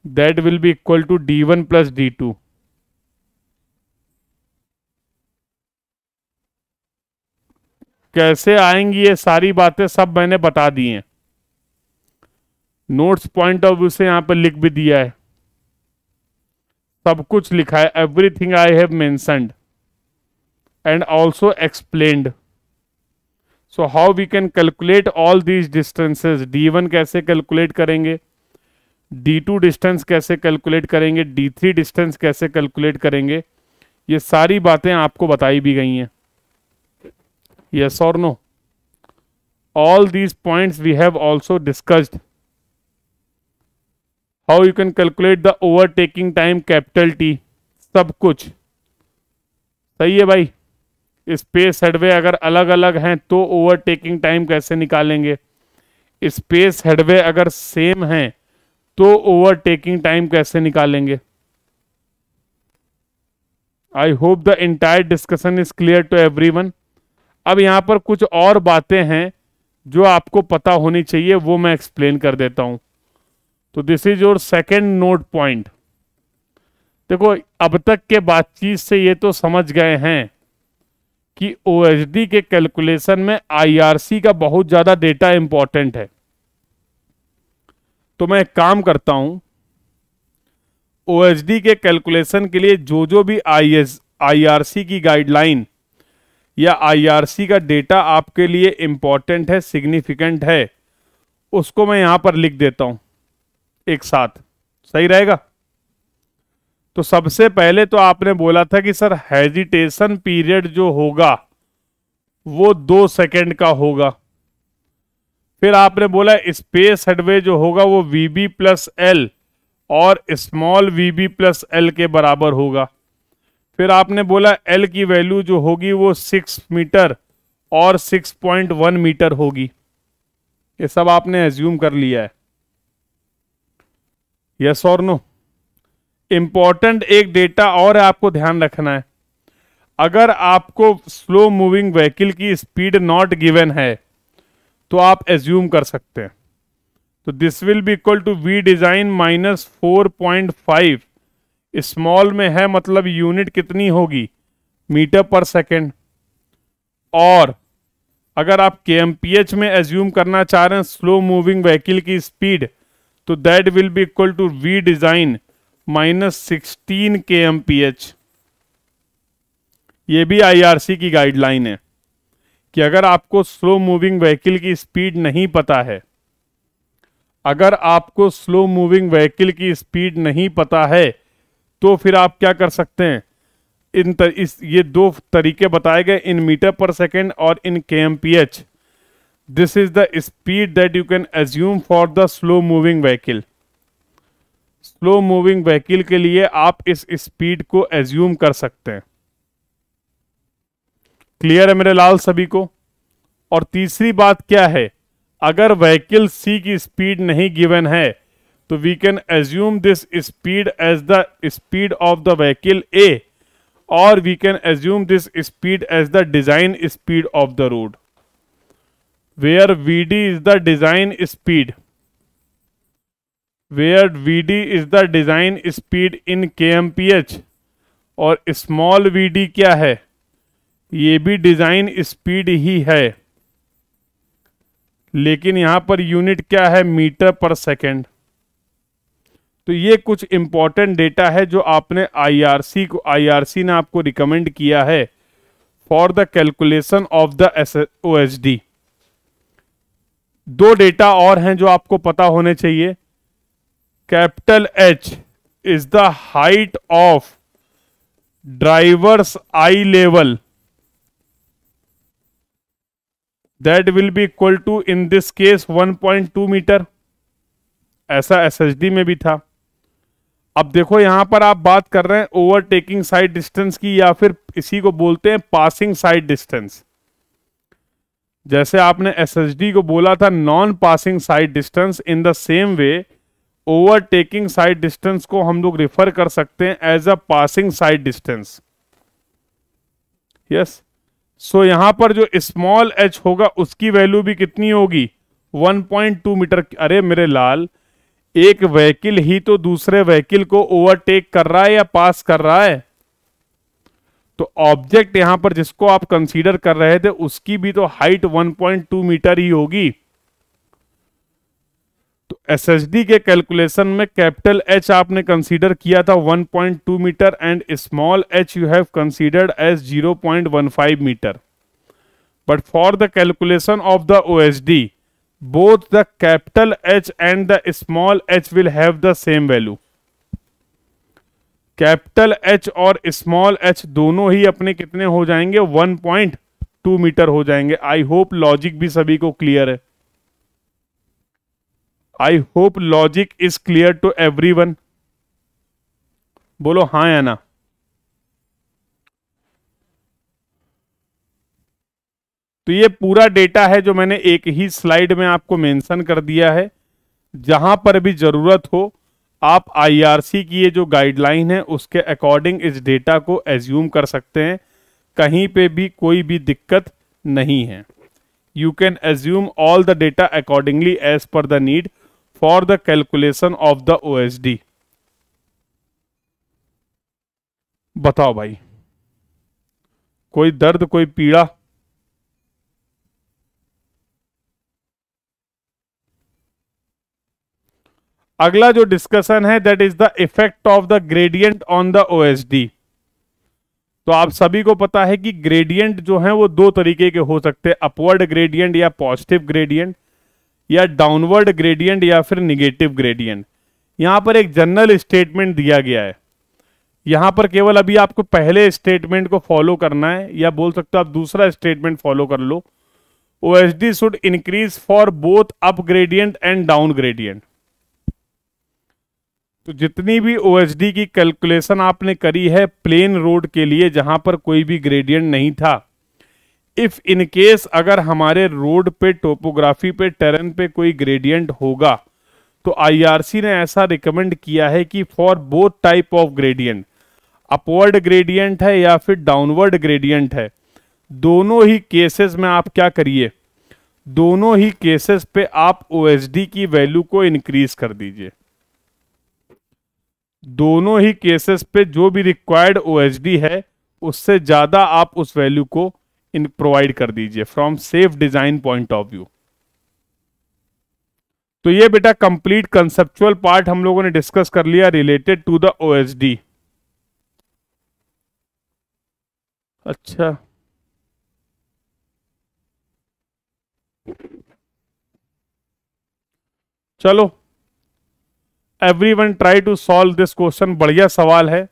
That will be equal to D1 plus D2। कैसे आएंगी ये सारी बातें सब मैंने बता दी हैं, नोट्स पॉइंट ऑफ व्यू से यहां पर लिख भी दिया है, सब कुछ लिखा है। Everything I have mentioned and also explained. So how we can calculate all these distances. D1 कैसे कैलकुलेट करेंगे, D2 डिस्टेंस कैसे कैलकुलेट करेंगे, D3 डिस्टेंस कैसे कैलकुलेट करेंगे, ये सारी बातें आपको बताई भी गई हैं। Yes or no? All these points we have also discussed. How you can calculate the overtaking time capital T, सब कुछ सही है भाई। स्पेस हेडवे अगर अलग अलग हैं तो ओवरटेकिंग टाइम कैसे निकालेंगे, स्पेस हेडवे अगर सेम हैं तो ओवरटेकिंग टाइम कैसे निकालेंगे। I hope the entire discussion is clear to everyone. अब यहां पर कुछ और बातें हैं जो आपको पता होनी चाहिए, वो मैं एक्सप्लेन कर देता हूं। तो this is your second note point. देखो, अब तक के बातचीत से ये तो समझ गए हैं कि OSD के कैलकुलेशन में IRC का बहुत ज्यादा डेटा इंपॉर्टेंट है। तो मैं एक काम करता हूं, OSD के कैलकुलेशन के लिए जो भी IRC की गाइडलाइन या IRC का डेटा आपके लिए इंपॉर्टेंट है, सिग्निफिकेंट है, उसको मैं यहां पर लिख देता हूं एक साथ, सही रहेगा? तो सबसे पहले तो आपने बोला था कि सर हेजिटेशन पीरियड जो होगा वो 2 सेकेंड का होगा। फिर आपने बोला स्पेस हेडवे जो होगा वो VB प्लस L और स्मॉल VB प्लस L के बराबर होगा। फिर आपने बोला L की वैल्यू जो होगी वो 6 मीटर और 6.1 मीटर होगी। ये सब आपने एज्यूम कर लिया है, यस और नो? इंपॉर्टेंट एक डेटा और है, आपको ध्यान रखना है। अगर आपको स्लो मूविंग व्हीकल की स्पीड नॉट गिवन है तो आप एज्यूम कर सकते हैं। तो this will be equal to V design minus 4.5। Small में है मतलब यूनिट कितनी होगी, मीटर पर सेकेंड। और अगर आप kmph में एज्यूम करना चाह रहे हैं स्लो मूविंग व्हीकल की स्पीड, तो that will be equal to V design minus 16 kmph। ये भी IRC की गाइडलाइन है कि अगर आपको स्लो मूविंग व्हीकल की स्पीड नहीं पता है, अगर आपको स्लो मूविंग व्हीकल की स्पीड नहीं पता है तो फिर आप क्या कर सकते हैं, ये 2 तरीके बताए गए, इन मीटर पर सेकेंड और इन kmph। This is the speed that you can assume for the slow moving vehicle. Slow moving vehicle के लिए आप इस स्पीड को एज्यूम कर सकते हैं। क्लियर है मेरे लाल सभी को? और तीसरी बात क्या है, अगर व्हीकल सी की स्पीड नहीं गिवन है तो we can assume this speed as the speed of the vehicle A, और we can assume this speed as the design speed of the road, where VD is the design speed, where VD is the design speed in kmph, और small VD क्या है, ये भी design speed ही है, लेकिन यहां per unit क्या है, मीटर पर सेकेंड। तो ये कुछ इंपॉर्टेंट डेटा है जो आपने आईआरसी ने आपको रिकमेंड किया है for the calculation of the OSD। दो डेटा और हैं जो आपको पता होने चाहिए। Capital H is the height of driver's eye level, that will be equal to in this case 1.2 metre. ऐसा SSD में भी था। अब देखो यहां पर आप बात कर रहे हैं ओवरटेकिंग साइड डिस्टेंस की, या फिर इसी को बोलते हैं पासिंग साइड डिस्टेंस। जैसे आपने SSD को बोला था non passing sight distance, in the same way overtaking sight distance को हम लोग रिफर कर सकते हैं as a passing sight distance. Yes, so यहां पर जो स्मॉल h होगा उसकी वैल्यू भी कितनी होगी, 1.2 मीटर। अरे मेरे लाल, एक व्हीकल ही तो दूसरे व्हीकल को ओवरटेक कर रहा है या पास कर रहा है, तो ऑब्जेक्ट यहां पर जिसको आप कंसीडर कर रहे थे उसकी भी तो हाइट 1.2 मीटर ही होगी। तो SSD के कैलकुलेशन में कैपिटल H आपने कंसीडर किया था 1.2 metre and small h you have considered as 0.15 metre, but for the calculation of the OSD both the capital H and the small h will have the same value। Capital H और small h दोनों ही अपने कितने हो जाएंगे, 1.2 metre हो जाएंगे। आई hope logic भी सभी को क्लियर है। I hope logic is clear to everyone. बोलो हाँ या ना। तो ये पूरा डेटा है जो मैंने एक ही स्लाइड में आपको मेंशन कर दिया है। जहां पर भी जरूरत हो आप आईआरसी की ये जो गाइडलाइन है उसके अकॉर्डिंग इस डेटा को एज्यूम कर सकते हैं। कहीं पे भी कोई भी दिक्कत नहीं है। You can assume all the data accordingly as per the need for the calculation of the OSD। बताओ भाई, कोई दर्द, कोई पीड़ा? अगला जो डिस्कशन है that is the effect of the gradient on the OSD। तो आप सभी को पता है कि ग्रेडियंट जो है वो दो तरीके के हो सकते हैं, अपवर्ड ग्रेडियंट या पॉजिटिव ग्रेडियंट, या डाउनवर्ड ग्रेडियंट या फिर निगेटिव ग्रेडियंट। यहां पर एक जनरल स्टेटमेंट दिया गया है। यहां पर केवल अभी आपको पहले स्टेटमेंट को फॉलो करना है, या बोल सकते हो आप दूसरा स्टेटमेंट फॉलो कर लो। OSD should increase for both up gradient and down gradient. तो जितनी भी OSD की कैलकुलेशन आपने करी है प्लेन रोड के लिए जहां पर कोई भी ग्रेडियंट नहीं था, इफ इन केस अगर हमारे रोड पे, टोपोग्राफी पे, टेरेन पे कोई ग्रेडियंट होगा तो IRC ने ऐसा रिकमेंड किया है कि for both type of gradient, upward gradient है या फिर डाउनवर्ड ग्रेडियंट है, दोनों ही केसेस में आप क्या करिए, दोनों ही केसेस पे आप OSD की वैल्यू को इंक्रीज कर दीजिए। दोनों ही केसेस पे जो भी रिक्वायर्ड OSD है उससे ज्यादा आप उस वैल्यू को प्रोवाइड कर दीजिए from safe design point of view. तो ये बेटा कंप्लीट कंसेप्चुअल पार्ट हम लोगों ने डिस्कस कर लिया रिलेटेड टू द OSD। अच्छा, चलो everyone try to solve this question. बढ़िया सवाल है,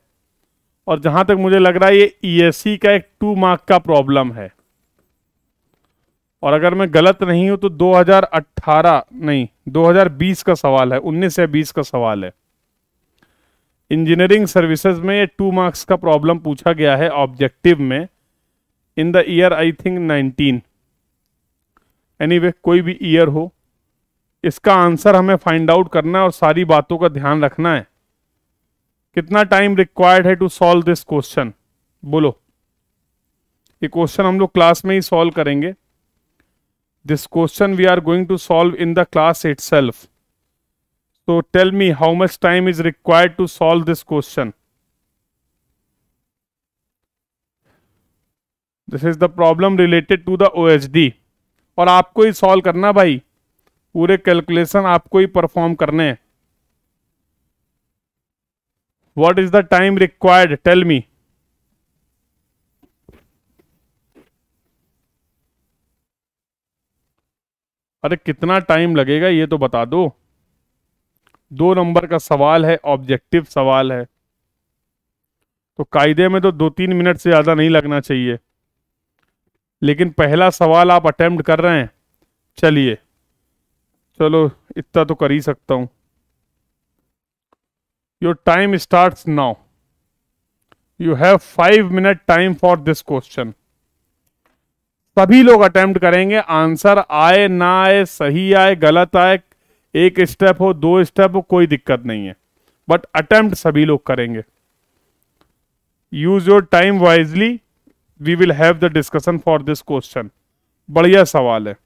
और जहां तक मुझे लग रहा है ये ESC का एक 2 मार्क का प्रॉब्लम है। और अगर मैं गलत नहीं हूं तो 2018 नहीं 2020 का सवाल है, 19 या 20 का सवाल है। इंजीनियरिंग सर्विसेज में ये 2 मार्क्स का प्रॉब्लम पूछा गया है ऑब्जेक्टिव में, in the year I think 19। Anyway कोई भी ईयर हो, इसका आंसर हमें फाइंड आउट करना है और सारी बातों का ध्यान रखना है। कितना टाइम रिक्वायर्ड है टू सॉल्व दिस क्वेश्चन, बोलो। ये क्वेश्चन हम लोग क्लास में ही सॉल्व करेंगे। This question we are going to solve in the class itself. So tell me how much time is required to solve this question. This is the problem related to the OHD और आपको ही solve करना भाई, पूरे calculation आपको ही perform करने हैं। What is the time required? Tell me. अरे कितना टाइम लगेगा ये तो बता दो। 2 नंबर का सवाल है, ऑब्जेक्टिव सवाल है, तो कायदे में तो 2-3 मिनट से ज्यादा नहीं लगना चाहिए। लेकिन पहला सवाल आप अटेम्प्ट कर रहे हैं, चलिए चलो इतना तो कर ही सकता हूं। Your time starts now. You have 5 minute time for this question. सभी लोग अटेम्प्ट करेंगे, आंसर आए ना आए, सही आए गलत आए, एक स्टेप हो 2 स्टेप हो, कोई दिक्कत नहीं है, बट अटेम्प्ट सभी लोग करेंगे। Use your time wisely. We will have the discussion for this question. बढ़िया सवाल है।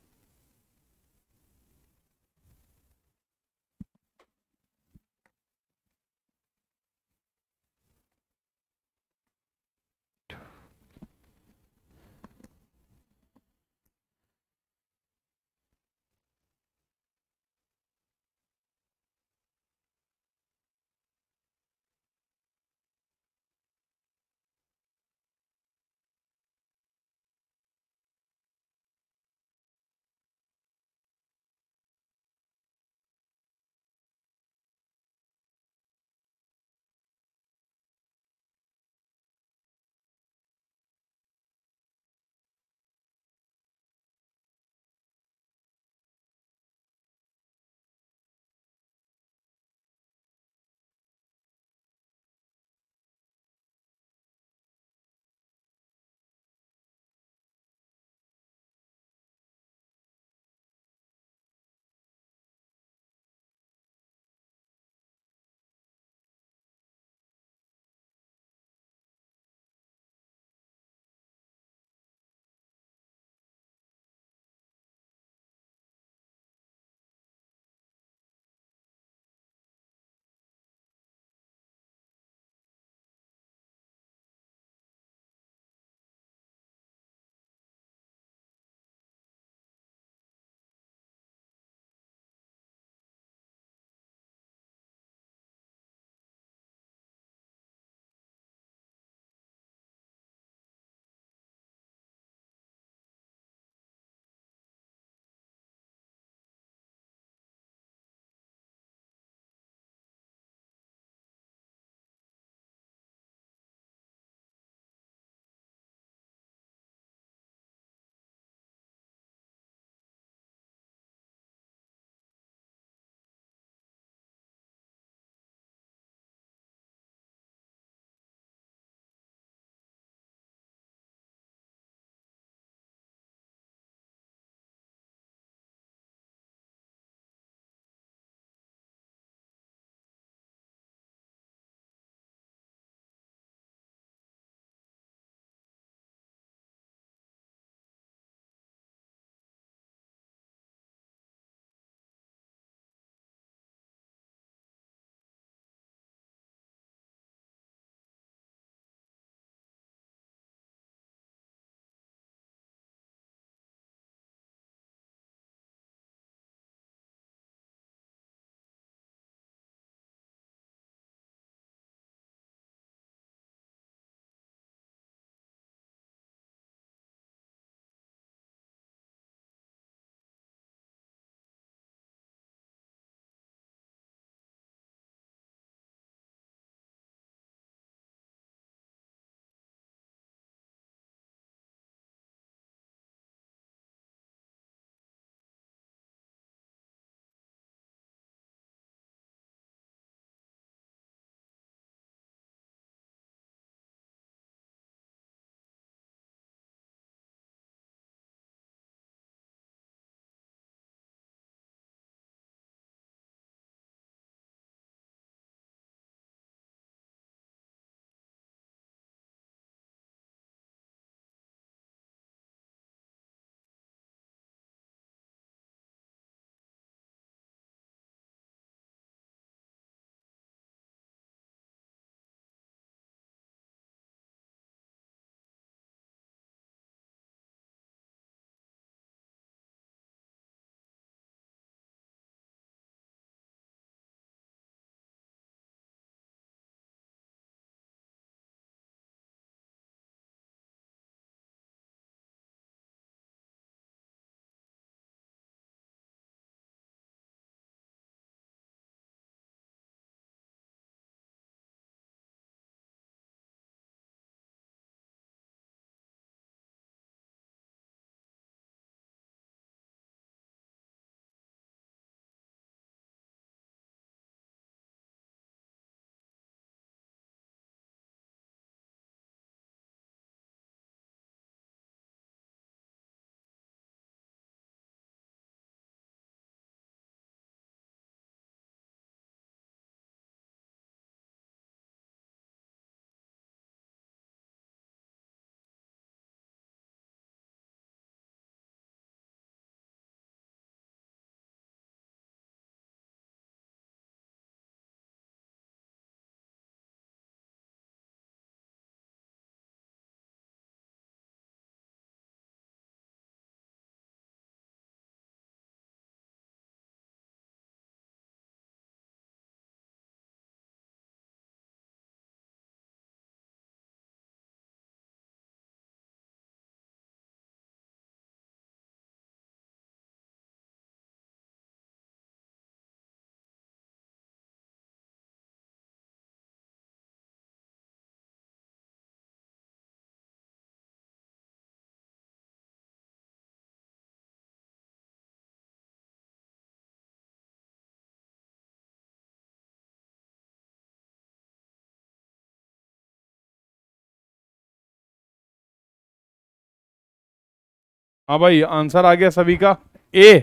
हाँ भाई, आंसर आ गया सभी का ए।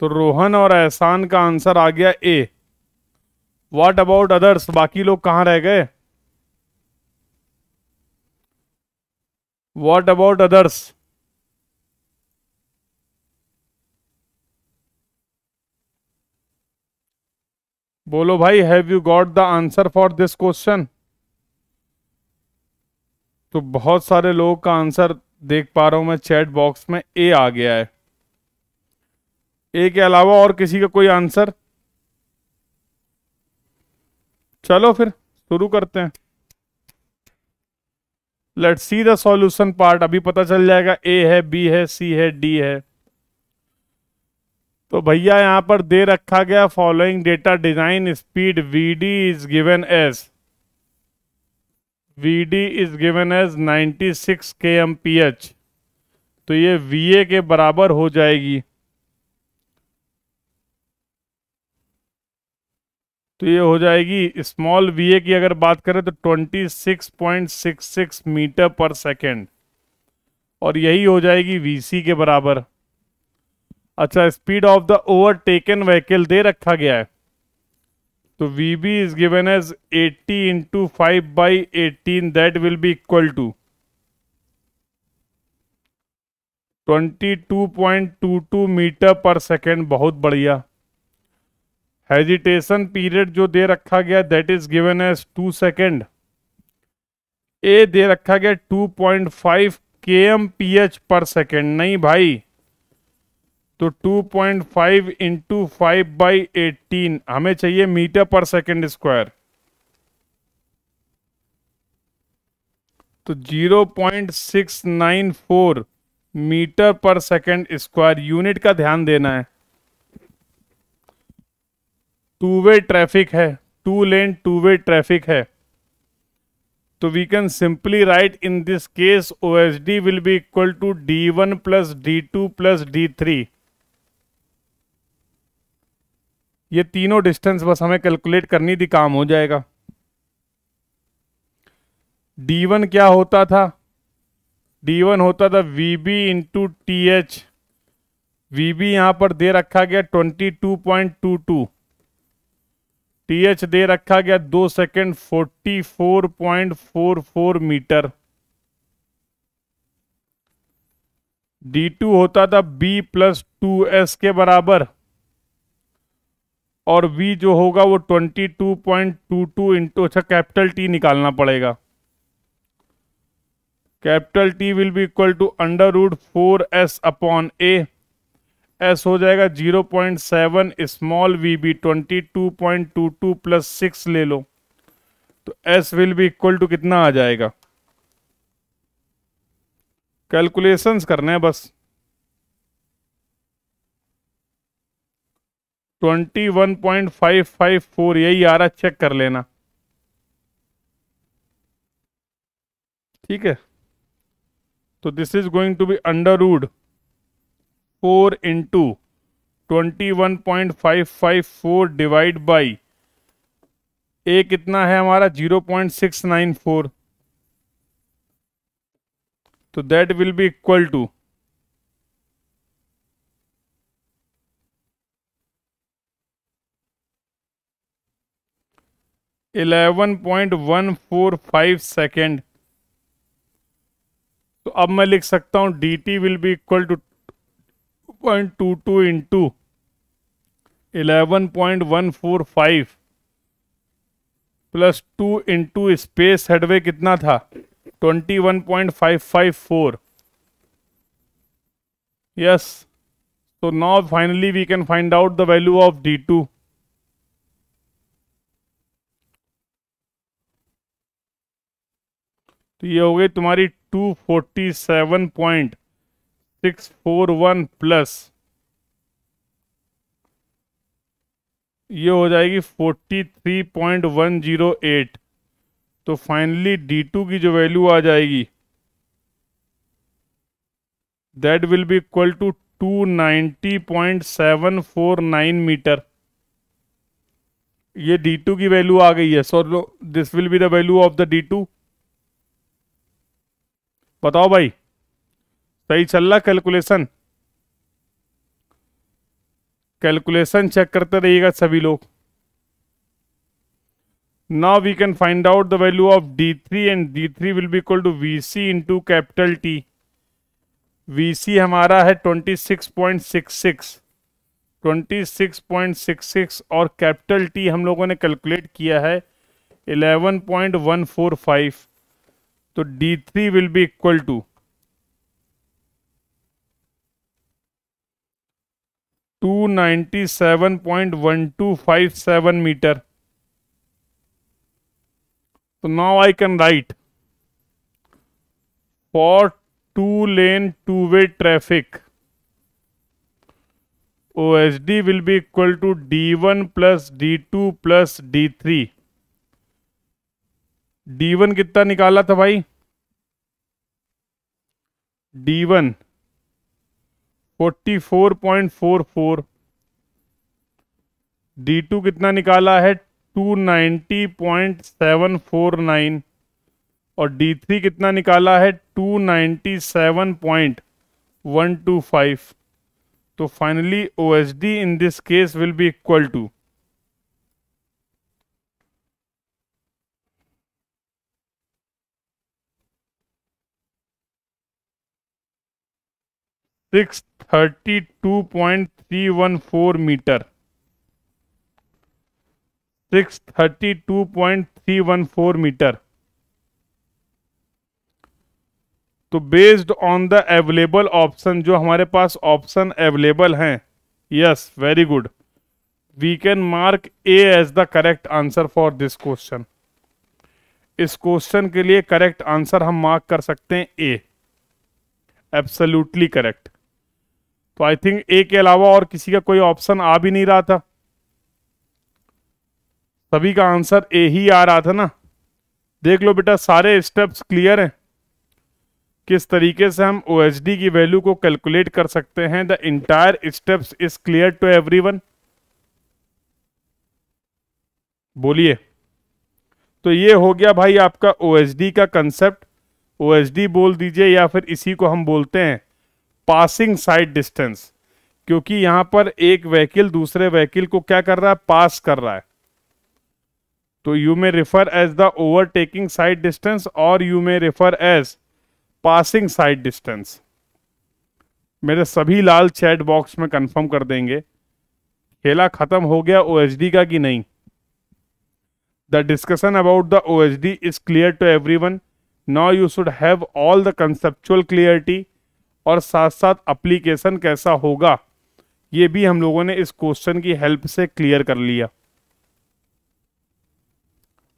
तो रोहन और एहसान का आंसर आ गया ए। व्हाट अबाउट अदर्स, बाकी लोग कहाँ रह गए? What about others? बोलो भाई, have you got the answer for this question? तो बहुत सारे लोगों का आंसर देख पा रहा हूं मैं चैट बॉक्स में, ए आ गया है। ए के अलावा और किसी का कोई आंसर? चलो फिर शुरू करते हैं। Let's see the solution part, अभी पता चल जाएगा ए है, बी है, सी है, डी है। तो भैया यहां पर दे रखा गया following data, design speed VD is given as, VD is given as 96 kmph। तो ये वीए के बराबर हो जाएगी। तो ये हो जाएगी स्मॉल वीए की अगर बात करें तो 26.66 मीटर पर सेकेंड, और यही हो जाएगी वीसी के बराबर। अच्छा, speed of the overtaken vehicle दे रखा गया है। तो VB is given as 80 into 5/18, that will be equal to 22.22 metre per second. बहुत बढ़िया। हेजिटेशन पीरियड जो दे रखा गया that is given as 2 second. A दे रखा गया 2.5 kmph पर सेकेंड। नहीं भाई, तो 2.5 इंटू 5/18 हमें चाहिए मीटर पर सेकेंड स्क्वायर। तो 0.694 metre per second square. Unit का ध्यान देना है। टू वे ट्रैफिक है, two lane two way traffic है। तो we can simply write in this case OSD will be equal to D1 plus D2 plus D3। ये तीनों डिस्टेंस बस हमें कैलकुलेट करनी थी, काम हो जाएगा। D1 क्या होता था? D1 होता था VB इंटू TH। VB यहां पर दे रखा गया 22.22, TH दे रखा गया 2 सेकेंड 44.44 मीटर। D2 होता था B प्लस 2S के बराबर, और V जो होगा वो 22.22 इंटू, अच्छा कैपिटल T निकालना पड़ेगा। Capital T will be equal to √4S upon A। S हो जाएगा 0.7, स्मॉल VB 22.22 प्लस 6 ले लो, तो S will be equal to कितना आ जाएगा? कैलकुलेशंस करने हैं बस। 21.554 यही आ रहा, चेक कर लेना। ठीक है, तो this is going to be √4 into 21.554 divide by A कितना है हमारा 0.694। तो that will be equal to 11.145 second. तो अब मैं लिख सकता हूं dt will be equal to 2.22 into 11.145 plus 2 into space headway कितना था 21.554। Yes, so now finally we can find out the value of D2। तो ये हो गई तुम्हारी 247.641 प्लस ये हो जाएगी 43.108। तो फाइनली D2 की जो वैल्यू आ जाएगी that will be equal to 290.749 metre. ये D2 की वैल्यू आ गई है। So this will be the value of the D2। बताओ भाई, सही चल रहा कैलकुलेशन? कैलकुलेशन चेक करते रहिएगा सभी लोग। Now we can find out the value of D3 and D3 will be equal to VC into capital T। VC हमारा है 26.66 और कैपिटल T हम लोगों ने कैलकुलेट किया है 11.145। तो D3 will be equal to 297.1257 metre. So now I can write for two-lane two-way traffic, OSD will be equal to D1 plus D2 plus D3। D1 कितना निकाला था भाई? D1 44.44। D2 कितना निकाला है? 290.749 और D3 कितना निकाला है? 297.125। तो finally OSD in this case will be equal to 632.314 metre. 632.314 metre. तो based on the available option, जो हमारे पास ऑप्शन अवेलेबल हैं, yes very good, we can mark A as the correct answer for this question. इस question के लिए correct answer हम mark कर सकते हैं ए, एब्सोल्युटली करेक्ट। तो आई थिंक ए के अलावा और किसी का कोई ऑप्शन आ भी नहीं रहा था, सभी का आंसर ए ही आ रहा था ना। देख लो बेटा, सारे स्टेप्स क्लियर हैं किस तरीके से हम OSD की वैल्यू को कैलकुलेट कर सकते हैं। The entire steps is clear to everyone? बोलिए। तो ये हो गया भाई आपका OSD का कंसेप्ट। OSD बोल दीजिए या फिर इसी को हम बोलते हैं पासिंग साइड डिस्टेंस, क्योंकि यहां पर एक व्हीकल दूसरे व्हीकल को क्या कर रहा है? पास कर रहा है। तो you may refer as the overtaking sight distance और you may refer as passing sight distance. मेरे सभी लाल चैट बॉक्स में कंफर्म कर देंगे खेला खत्म हो गया OSD का कि नहीं। The discussion about the OSD is clear to everyone. Now you should have all the conceptual clarity, और साथ साथ एप्लीकेशन कैसा होगा ये भी हम लोगों ने इस क्वेश्चन की हेल्प से क्लियर कर लिया।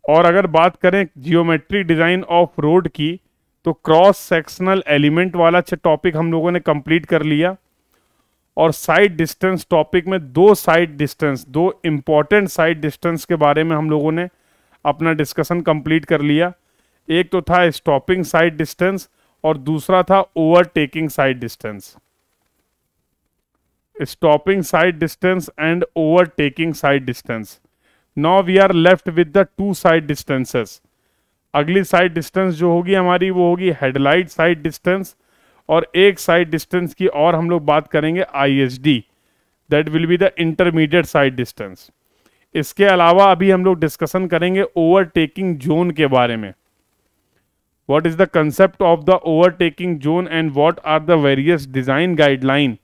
और अगर बात करें जियोमेट्री डिजाइन ऑफ रोड की, तो क्रॉस सेक्शनल एलिमेंट वाला टॉपिक हम लोगों ने कंप्लीट कर लिया। और साइड डिस्टेंस टॉपिक में दो इंपॉर्टेंट साइड डिस्टेंस के बारे में हम लोगों ने अपना डिस्कशन कंप्लीट कर लिया। एक तो था स्टॉपिंग साइड डिस्टेंस और दूसरा था overtaking sight distance. Stopping sight distance and overtaking sight distance. Now we are left with the two sight distances. अगली साइड डिस्टेंस जो होगी हमारी वो होगी हेडलाइट साइड डिस्टेंस, और एक साइड डिस्टेंस की और हम लोग बात करेंगे ISD, that will be the intermediate side distance. इसके अलावा अभी हम लोग डिस्कशन करेंगे ओवरटेकिंग जोन के बारे में। What is the concept of the overtaking zone and what are the various design guideline?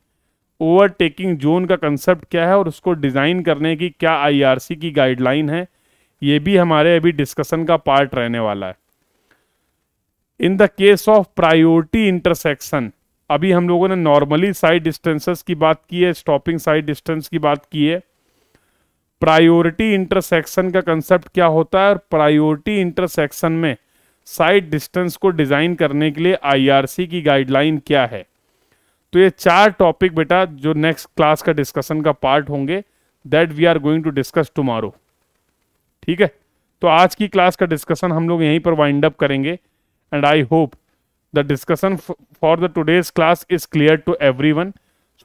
Overtaking zone का कंसेप्ट क्या है और उसको डिजाइन करने की क्या IRC की गाइडलाइन है, ये भी हमारे अभी डिस्कशन का पार्ट रहने वाला है। In the case of priority intersection, अभी हम लोगों ने नॉर्मली साइड डिस्टेंसेस की बात की है, स्टॉपिंग साइड डिस्टेंस की बात की है। प्रायोरिटी इंटरसेक्शन का कंसेप्ट क्या होता है और प्रायोरिटी इंटरसेक्शन में साइड डिस्टेंस को डिजाइन करने के लिए IRC की गाइडलाइन क्या है। तो ये चार टॉपिक बेटा जो नेक्स्ट क्लास का डिस्कशन का पार्ट होंगे, that we are going to discuss tomorrow. ठीक है, तो आज की क्लास का डिस्कशन हम लोग यहीं पर वाइंड अप करेंगे and I hope the discussion for the today's class is clear to everyone.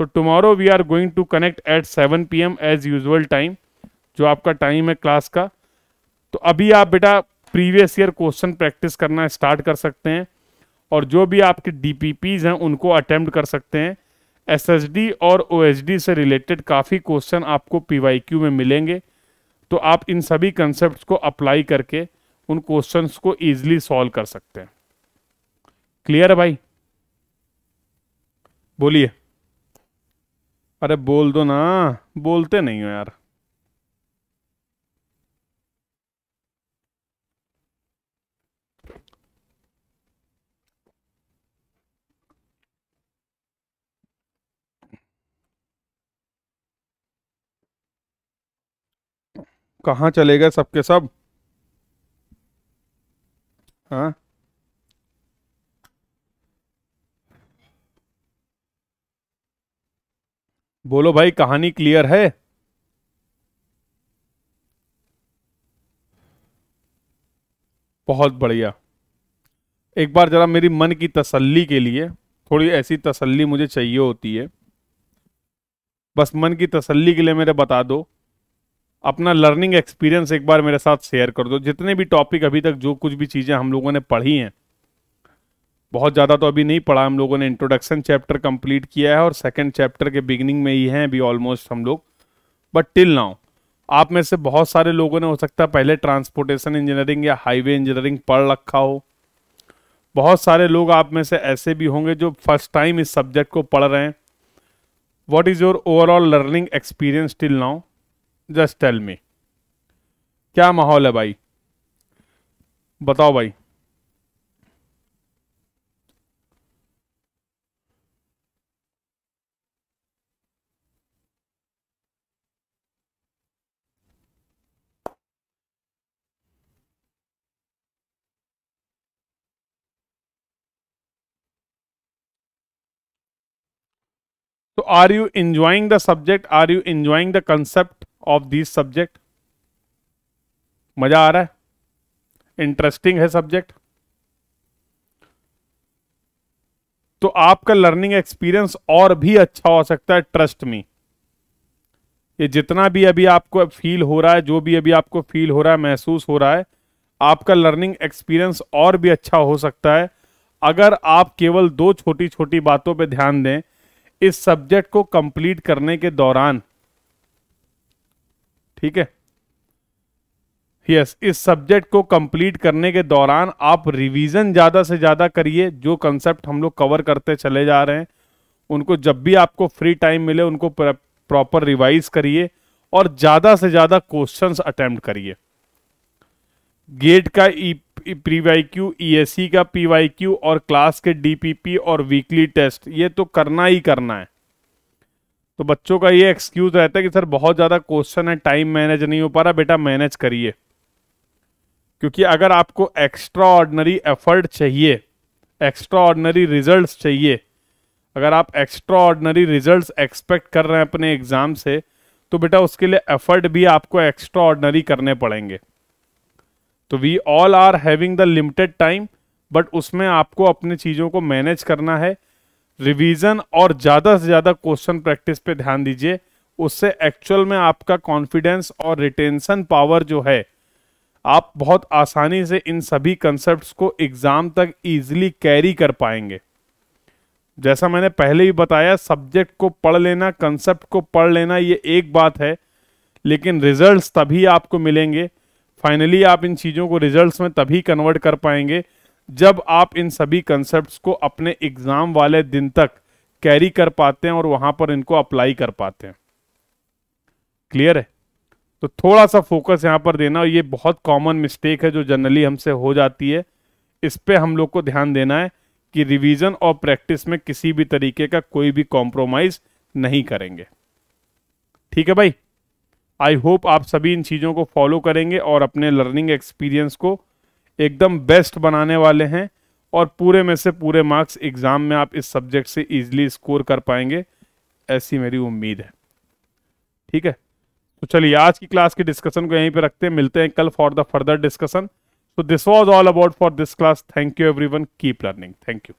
So tomorrow we are going to connect at 7 PM as usual time, जो आपका टाइम है क्लास का। तो अभी आप बेटा प्रीवियस ईयर क्वेश्चन प्रैक्टिस करना start कर सकते हैं और जो भी आपके डीपीपीज हैं उनको अटेम्प्ट कर सकते हैं। एसएसडी और ओएसडी से रिलेटेड काफ़ी क्वेश्चन आपको पीवाईक्यू में मिलेंगे, तो आप इन सभी कंसेप्ट को अप्लाई करके उन क्वेश्चंस को इजीली सॉल्व कर सकते हैं। क्लियर है भाई? बोलिए। अरे बोल दो ना, बोलते नहीं हो यार। कहाँ चले गए सबके सब? हाँ, बोलो भाई, कहानी क्लियर है? बहुत बढ़िया। एक बार जरा मेरी मन की तसल्ली के लिए, थोड़ी ऐसी तसल्ली मुझे चाहिए होती है, बस मन की तसल्ली के लिए मेरे बता दो, अपना लर्निंग एक्सपीरियंस एक बार मेरे साथ शेयर कर दो। जितने भी टॉपिक अभी तक जो कुछ भी चीज़ें हम लोगों ने पढ़ी हैं, बहुत ज़्यादा तो अभी नहीं पढ़ा हम लोगों ने, इंट्रोडक्शन चैप्टर कंप्लीट किया है और सेकंड चैप्टर के बिगिनिंग में ही हैं अभी ऑलमोस्ट हम लोग। बट टिल नाउ आप में से बहुत सारे लोगों ने हो सकता है पहले ट्रांसपोर्टेशन इंजीनियरिंग या हाईवे इंजीनियरिंग पढ़ रखा हो। बहुत सारे लोग आप में से ऐसे भी होंगे जो फर्स्ट टाइम इस सब्जेक्ट को पढ़ रहे हैं। What is your overall learning experience till now? Just tell me, क्या माहौल है भाई? बताओ भाई। तो are you enjoying the subject? Are you enjoying the concept of this subject? मजा आ रहा है? इंटरेस्टिंग है सब्जेक्ट? तो आपका लर्निंग एक्सपीरियंस और भी अच्छा हो सकता है, ट्रस्ट मी। ये जितना भी अभी आपको फील हो रहा है, जो भी अभी आपको फील हो रहा है, महसूस हो रहा है, आपका लर्निंग एक्सपीरियंस और भी अच्छा हो सकता है अगर आप केवल दो छोटी छोटी बातों पे ध्यान दें इस सब्जेक्ट को कंप्लीट करने के दौरान। ठीक है, यस, इस सब्जेक्ट को कंप्लीट करने के दौरान आप रिवीजन ज्यादा से ज्यादा करिए। जो कंसेप्ट हम लोग कवर करते चले जा रहे हैं उनको जब भी आपको फ्री टाइम मिले उनको प्रॉपर रिवाइज करिए और ज्यादा से ज्यादा क्वेश्चंस अटेम्प्ट करिए। गेट का पीवाईक्यू, ईएससी का पीवाईक्यू और क्लास के डीपीपी और वीकली टेस्ट, ये तो करना ही करना है। तो बच्चों का ये एक्सक्यूज रहता है कि सर बहुत ज्यादा क्वेश्चन है, टाइम मैनेज नहीं हो पा रहा। बेटा मैनेज करिए, क्योंकि अगर आपको एक्स्ट्रा ऑर्डिनरी एफर्ट चाहिए, एक्स्ट्रा ऑर्डिनरी रिजल्ट्स चाहिए, अगर आप एक्स्ट्रा ऑर्डिनरी रिजल्ट्स एक्सपेक्ट कर रहे हैं अपने एग्जाम से, तो बेटा उसके लिए एफर्ट भी आपको एक्स्ट्रा ऑर्डिनरी करने पड़ेंगे। तो we all are having the limited time, but उसमें आपको अपनी चीज़ों को मैनेज करना है। रिवीजन और ज़्यादा से ज़्यादा क्वेश्चन प्रैक्टिस पे ध्यान दीजिए, उससे एक्चुअल में आपका कॉन्फिडेंस और रिटेंशन पावर जो है, आप बहुत आसानी से इन सभी कंसेप्ट्स को एग्जाम तक इजीली कैरी कर पाएंगे। जैसा मैंने पहले ही बताया, सब्जेक्ट को पढ़ लेना, कंसेप्ट को पढ़ लेना ये एक बात है, लेकिन रिजल्ट्स तभी आपको मिलेंगे। फाइनली आप इन चीज़ों को रिजल्ट्स में तभी कन्वर्ट कर पाएंगे जब आप इन सभी कंसेप्ट्स को अपने एग्जाम वाले दिन तक कैरी कर पाते हैं और वहां पर इनको अप्लाई कर पाते हैं। क्लियर है? तो थोड़ा सा फोकस यहां पर देना, और ये बहुत कॉमन मिस्टेक है जो जनरली हमसे हो जाती है। इस पे हम लोग को ध्यान देना है कि रिवीजन और प्रैक्टिस में किसी भी तरीके का कोई भी कॉम्प्रोमाइज नहीं करेंगे। ठीक है भाई? आई होप आप सभी इन चीज़ों को फॉलो करेंगे और अपने लर्निंग एक्सपीरियंस को एकदम बेस्ट बनाने वाले हैं, और पूरे में से पूरे मार्क्स एग्जाम में आप इस सब्जेक्ट से इजीली स्कोर कर पाएंगे, ऐसी मेरी उम्मीद है। ठीक है, तो चलिए आज की क्लास की डिस्कशन को यहीं पे रखते हैं, मिलते हैं कल for the further discussion. So this was all about for this class. Thank you everyone. Keep learning. Thank you.